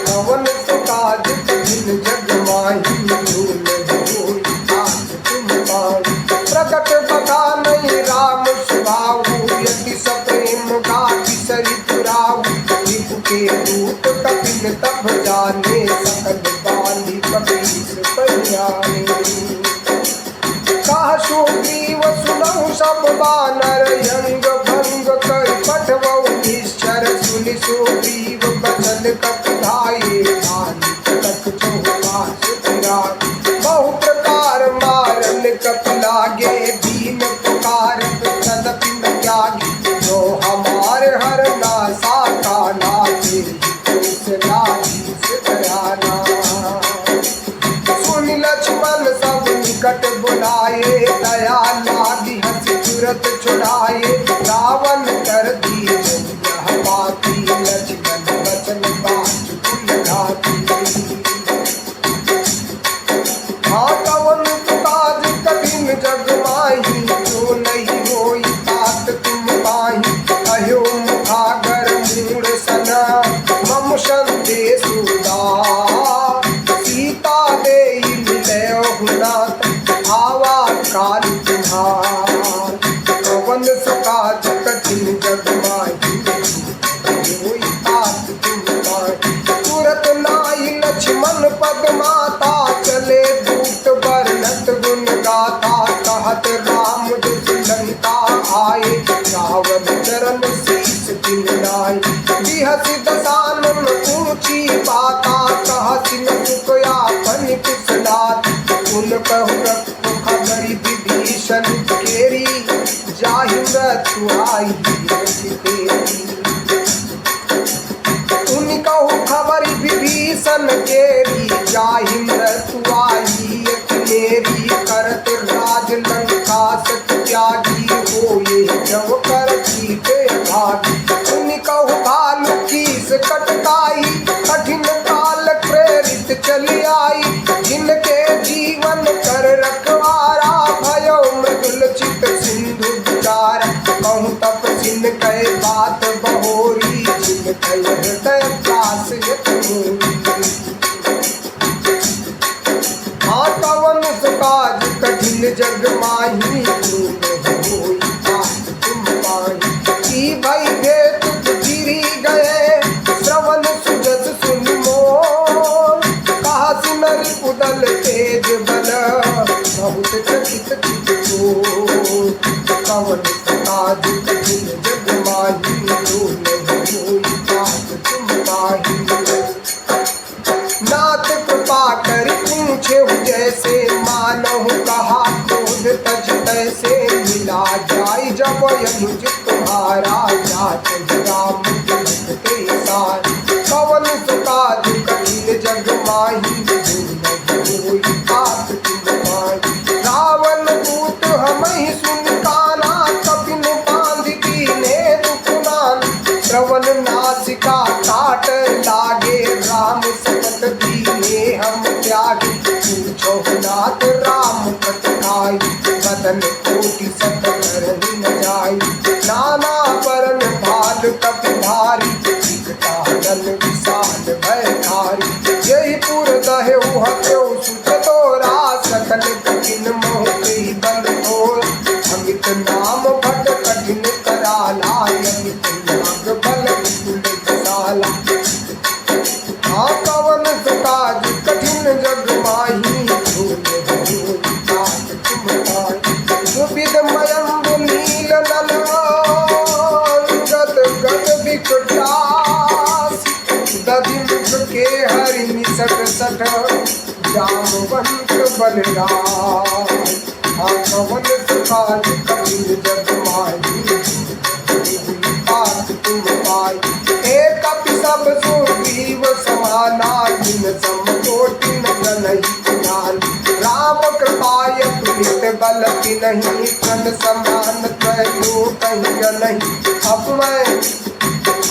रावण सुकाज कठिन जग माही, जो नहीं होई तात तुम पाई। प्रकट बता नहीं राम स्वभाव, यति सप्रेम गाति सरित राव। रिपु के दूत कपिल तब जाने, सकल बाली कपीस परियाने। कहा सुग्रीव सुनहु सब बानर, यंग भंग कर पठवऊ निश्चर। सुनि सुग्रीव बचन कपिधाये, बाली तक चौपास फिराए। बहु प्रकार मारन कपिलागे, दीन पुकार तदपि न त्यागी। जो हमारे हर नासा का नाचे, तुझसे लागी से कराना। सुन लक्ष्मण सब निकट बुलाए, दया लागी हंसी तुरंत छुड़ाए। रावण कर दिए यह बाती, लक्ष्मण वचन बात कुल घाती। रावण सुकाज कठिन जग माही, जो नहीं होई तात तुम पाही। अयो मुखागर मूढ़ सना, मम संदेशु दास। सीता देई मिलयहु नाथ, आवा काल तुम्हार। रावण सुकाज कठिन जग माही, होई तात तुम पाही। तुरत नाई लक्ष्मण पद माता, चले दूत वर्णत गुण गाथा। कहत राम दुख लंका आए, रावण चरण शीस तिन लाए। बिहसि दसानन ऊंची बाता, कहसि न सुख आपन कुशलात। उन कहु रखो खबरि विभीषण केरी, जाहि मृत्यु आई तेरी। उन कहु खबरि विभीषण केरी, जाहि मृत्यु आई मेरी। करत राज लंका सत त्यागी, होए जब कर सीते भागी। उन कहु भालु कीस कटकाई, कठिन काल प्रेरित चली आई। जिनके जीवन कर रखवारा, भयो मृदुल चित सिंधु विचार। कहूँ तप सिन कहे बात बहोरी, जिन कहे हृदय प्रास यत मोरी। रावण सुकाज कठिन जग माही, जो नहीं होई तात तुम पाही। की भई भेत गिरी गए, श्रवण सुजस सुनि मोर। कहा सिमर उदल तेज बल, बहुत चकित चित चोर। रावण सुकाज कठिन जग माही, जो नहीं होई तात तुम पाही। नाथ कृपा कर पूछे जैसे, मानहु कहा क्रोध तज तैसे। मिला जाय जब यनुज तुम्हारा, जात राम के साथ। पवन सुकाज कठिन जग माही, जो नहीं होई तात तुम पाही। रावण दूत हमहि सुनि काना, कपिन बांध दीने दुखुनान। श्रवण नासिका काट लागे, राम सपत दीने हम त्यागी। पूछो नाथ राम कटकाई, बदन कोटि सत धरहि न जाई। नाना बरन भाल कपिधारी, विकटानन विशाल भयधारी। यही पुर दहेउ हतेउ सुत तोरा, सकल कठिन मोह तेहि बल तोर। अमित नाम भट कठिन कराला, अमित नाग बल विपुल विशाला। रावण सुकाज कठिन जग माही, जो नहीं होई तात तुम पाही। सुविध मयंग नील नल, गद गद विकटास। दधि मुख के हरि निसट सठ, जामवंत बलराम। कवन सुकाज कबीर जग माही बात तुम पाई। एक कपि सब सुग्रीव समाना जिन सम कोटि न जनहि ज्ञान। राम कृपाय तुलित बल तिन्हि तन समान त्रैलो कहि जनहि।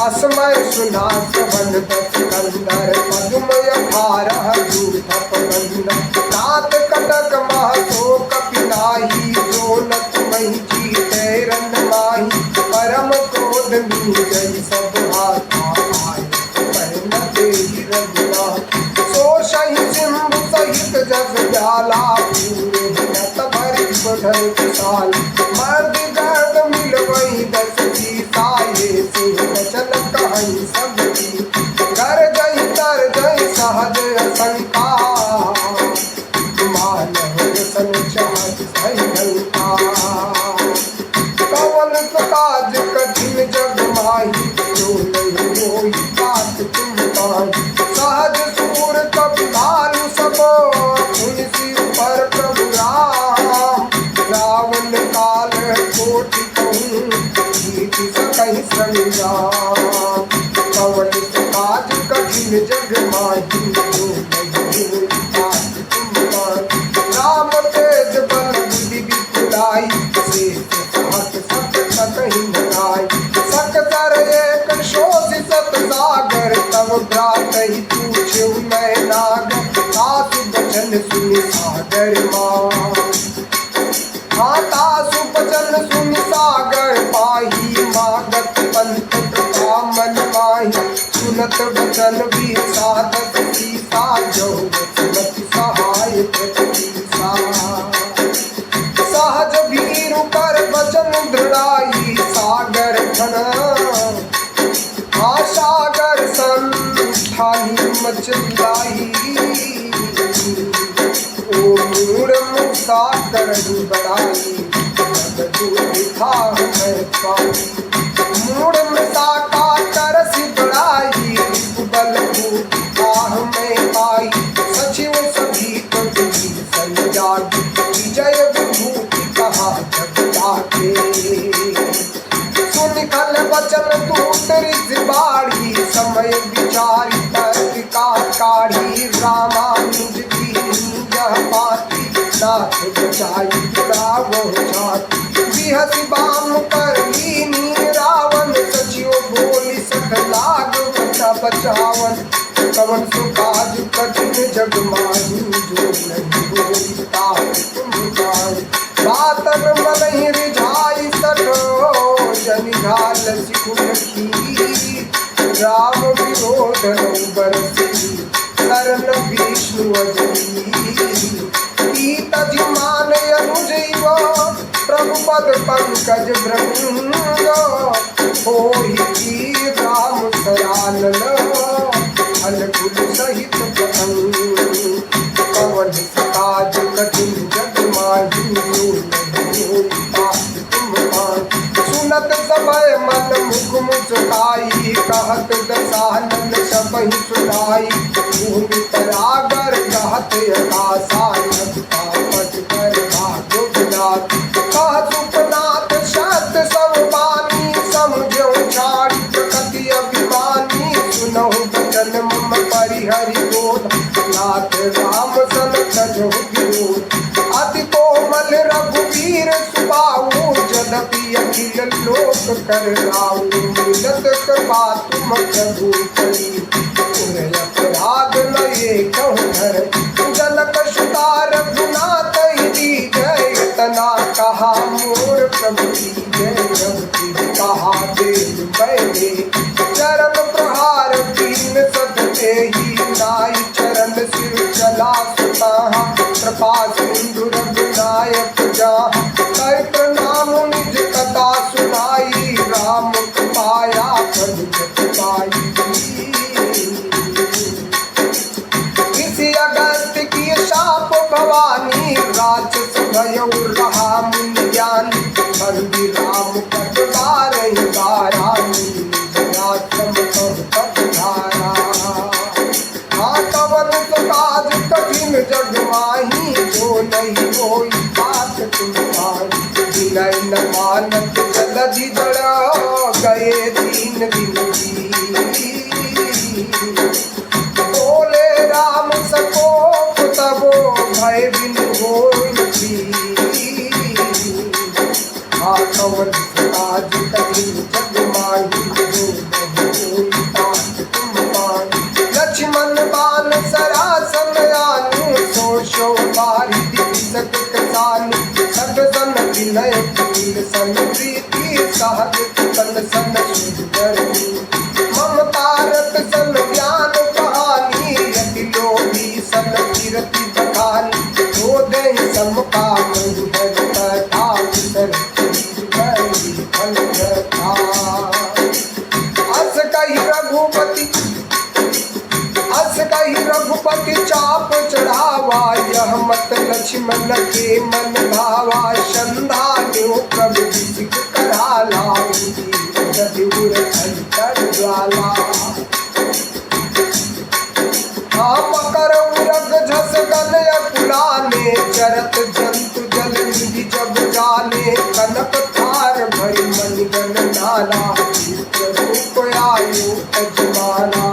असमय सुना श्रवण दस कंदर पद्मय भारह दूत पवंदन। नाथ कटक महतो कपिनाही जोनत मही जीते रन माही। परम क्रोध मीजई सब हाथा आए पहन देहि रघुनाथ। सो सही सिंधु सहित जस जाला पूरे हिनत भरि बढ़ विशाल। मर्द गर्द मिलवई दस साये से वचन कहि सब की। कर जई तर जई सहज शंका मानव सन चाहत सही लंका। कवन काज कठिन जग माही जो नहीं होई बात तुम पाई। सहज सूर कपि भालु सबो तुलसी पर प्रभु राम। रावण काल कोटि कहूँ जीति सकहि संग्राम। कवन काज कठिन जग माही जो नहीं होई बात तुम पाई। राम तेज बल बुद्धि विपुलाई से सहत सत सकहि नराई। सकतर एक शोषि सत सागर तब भ्रातहि पूछ्यु मैं नाग। तासु बचन सुनि सागर मान। तासु बचन सुनि सागर पाही। मागत पंथ कृपा मन माही। सुनत बचन भी साधत सीसा जो सुनत सहाय प्रतिसा। सहज भीरु पर वचन दृढ़ाई सागर घन। सागर संठानी मचलाई। ओ मूढ़ मुसा करहि बड़ाई था मैं पाई। मूढ़ मृषा का तरस बड़ाई बल आह में पाई। सचिव सभी तुझी संजाग विजय विभूति कहा जग जाके। सुन कल वचन दूत रिझ बाढ़ी समय विचारी तर्का काढ़ी। रामानुज की यह पाती नाथ बचाई रावण छाती। बिहसी बाम कर लीनी रावण सचिव बोली सठ लाग बचा बचावन। कवन सुकाज कठिन जग माही जो नहीं होई तात तुम पाई। बातन मनहि रिझाई सठो जनि ढाल सिखुलखी। राम विरोध नौ बरसी शरण विष्णु अजनी। तज मान अनुजैव प्रभु पद पंकज भृंग। होई राम सयानन अनुकूल सहित पतंग। पवन काज कठिन जग माही जो नहीं होई तात तुम पाई। सुनत समय मन मुख मुस्काई कहत दसानन सबहि सुनाई। भूमि तरागर कहत अकाशा पट कर भाग्य विनाथ। कह सुपनाथ सत सब बानी समझो छाड़ी प्रकृति अभिमानी। सुनहु बचन मम परिहरि बोध नाथ राम सन तजो विरोध। अति कोमल रघुवीर सुबाहु जदपि अखिल लोक कर राहु। मिलत कृपा तुम प्रभु करी अपराध न एकहु धर। जनक सुता रघुनाथ जय तना कहा मोर प्रभु की जय। रघुपति कहा देव बैठे चरण प्रहार तीन सत ही। नाई चरण सिर चला सुता कृपा सिंधु रघुनायक जहाँ। कई प्रणाम निज कथा सुनाई राम कृपाया प्रभु जग पाई। इसी अगस्त की शाप भवानी राक्षस भयउ रहा मुनि ज्ञानी। बंदी राम पद बारहि बारानी जनाश्रम सब पद धारा। कवन काज कठिन जग माही जो नहीं होई बात जानत जलधि जड़ गए 3 दिन बोले राम सको तबो भय बिन होई कवन आज कहीं जग माही लक्ष्मण बान सरासन आनु सोशो बारी दिसक कसानु सब सन विनय कील सन प्रीति सहज सन सन सुंदर ममता रत सन ज्ञान कहानी यति लोभी सन कीर्ति बखानी हो दे समकाम कथा सर रघुपति चाप चढ़ावा यह मत लक्ष्मण के मन भावा संधान्यो प्रभु सिख करा लाऊं ज्वाला मकर उरग झस गन अकुलाने चरत जंतु जल निधि जब जाने कनक थार भई मन गन नाला रूप आयु अजमाना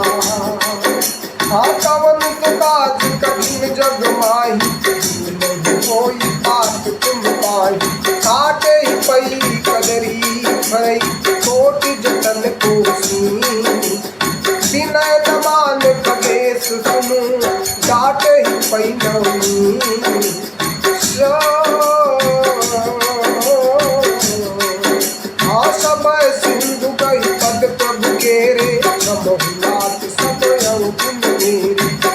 कवन काज कठिन जग माही कोई बात तुम पाही काटे ही पई कदरी भई कोटि जतन कोसी विनय नमान खगेश सुनु काटे ही पई नवनी सब सिंधु कही पद प्रभु केरे बहुलात सब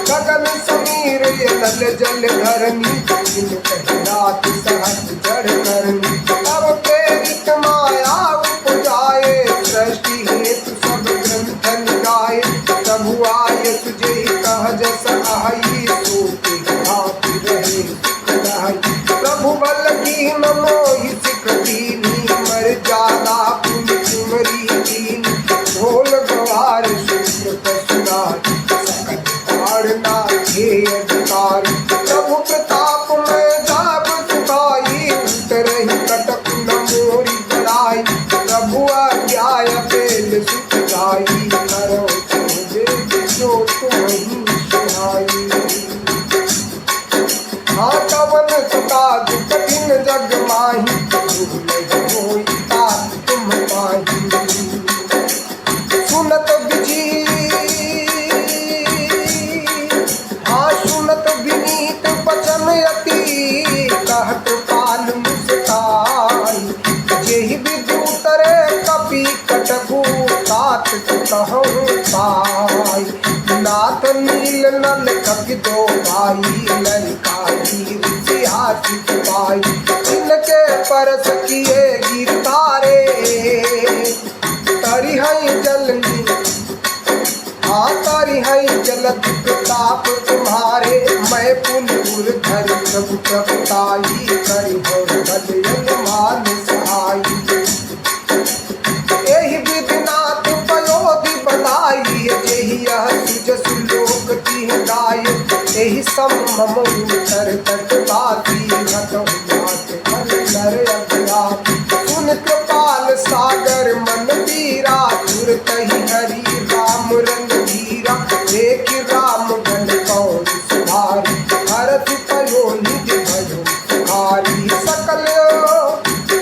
गगन समीर ये नल जल धरनी रात सहज जड़ करनी तब प्रेरित माया उपजाए सृष्टि हेतु सब ग्रंथ निगाए प्रभु आय तुझे कह जस आई सोते हाथ रहे प्रभु बल की मोहि सिख दीनी मर जादा पुन तुमरी दीनी ढोल गवार शुक्र पशुनाथ अधिकार प्रभु प्रताप में जाब सुखाई उतरही कटक न मोरी बड़ाई प्रभु आज्ञाय पेल सुख गाई करो जो तुम्हें सुनाई कवन सुकाज कठिन जग माही होई तात तुम पाही सुनत बिजी विनीत बचन अति कहत पाल मुस्काई जेहि विधि उतरे कपि कटकु तात कहूँ पाई नाथ नील नल कपि दो भाई ललकारी ऋषि पाई इनके परस किए गिरधारे तरी है जलनी तारी है जलद प्रताप तुम्हारे मैं पुनपुर धर प्रभु प्रभुताई करी हो बलियन मान सहाई यही विधिनाथ पयोधि बधाई यही यह सुज सुलोक की गाय यही सम्मम उतर तट बाती घटोनाथ फल नर अज्ञात सुन कृपाल सागर मन पीरा तुरत ही हरि राम रंग देख राम बन कौन सुधारी भरत पयो निधि भयो सुखारी सकल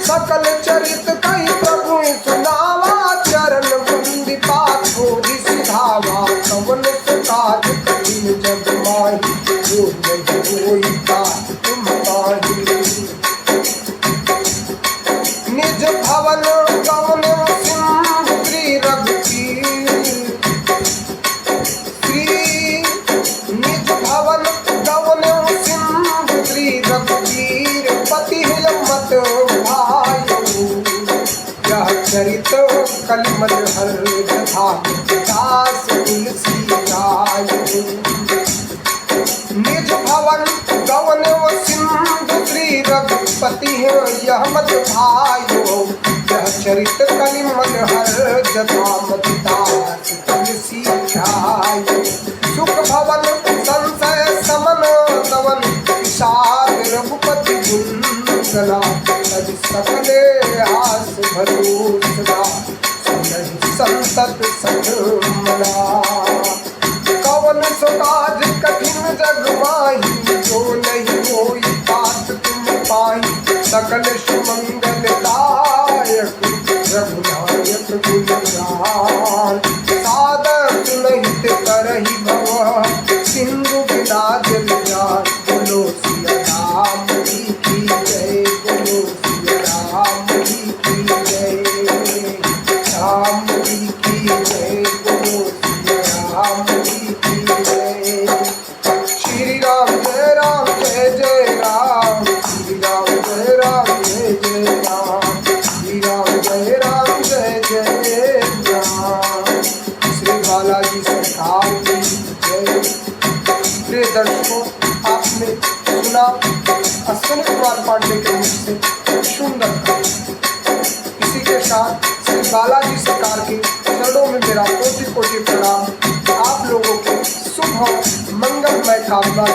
सकल चरित कई प्रभु सुनावा चरण बंदी पाथो सिधावा कवन सुकाज कठिन जग माही जो होई तात तुम पाही निज भवन गवन सिंह श्री रघुवीर पति हिलमत भायो यह चरित कलिमल हर जथा दास तुलसी गायो निज भवन गवन सिंधु श्री रघुपति यह मत भायो यह चरित कलिमल हर जथा दास तुलसी गायो सुख भवन संशय समन दवन विषाद रघुपति गुंजला सकले आस भरोसरा, सुनहि संतत सतमना। कवन सो काज कठिन जग माही, जो नहीं होई तात तुम पाई। सकल सुमंगलदायक रघुनायक गुणगान, सादर सुनहित करहि भव सिंधु बिना जल जान। बोलो सिया राम जी की जय, बोलो सिया राम जी की जय, राम जी की जय, बोलो सिया राम जी की जय। श्री राम जय राम जय जय राम, श्री राम जय राम जय जय राम, श्री राम जय राम जय जय राम। श्री बालाजी सरकार की जय। प्रिय दर्शकों, आपने सुना अश्विनी कुमार पांडे के मुख से सुंदर कहानी। इसी के साथ श्री बालाजी सरकार के चरणों में मेरा कोटि कोटि प्रणाम। आप लोगों को शुभ और मंगलमय कामना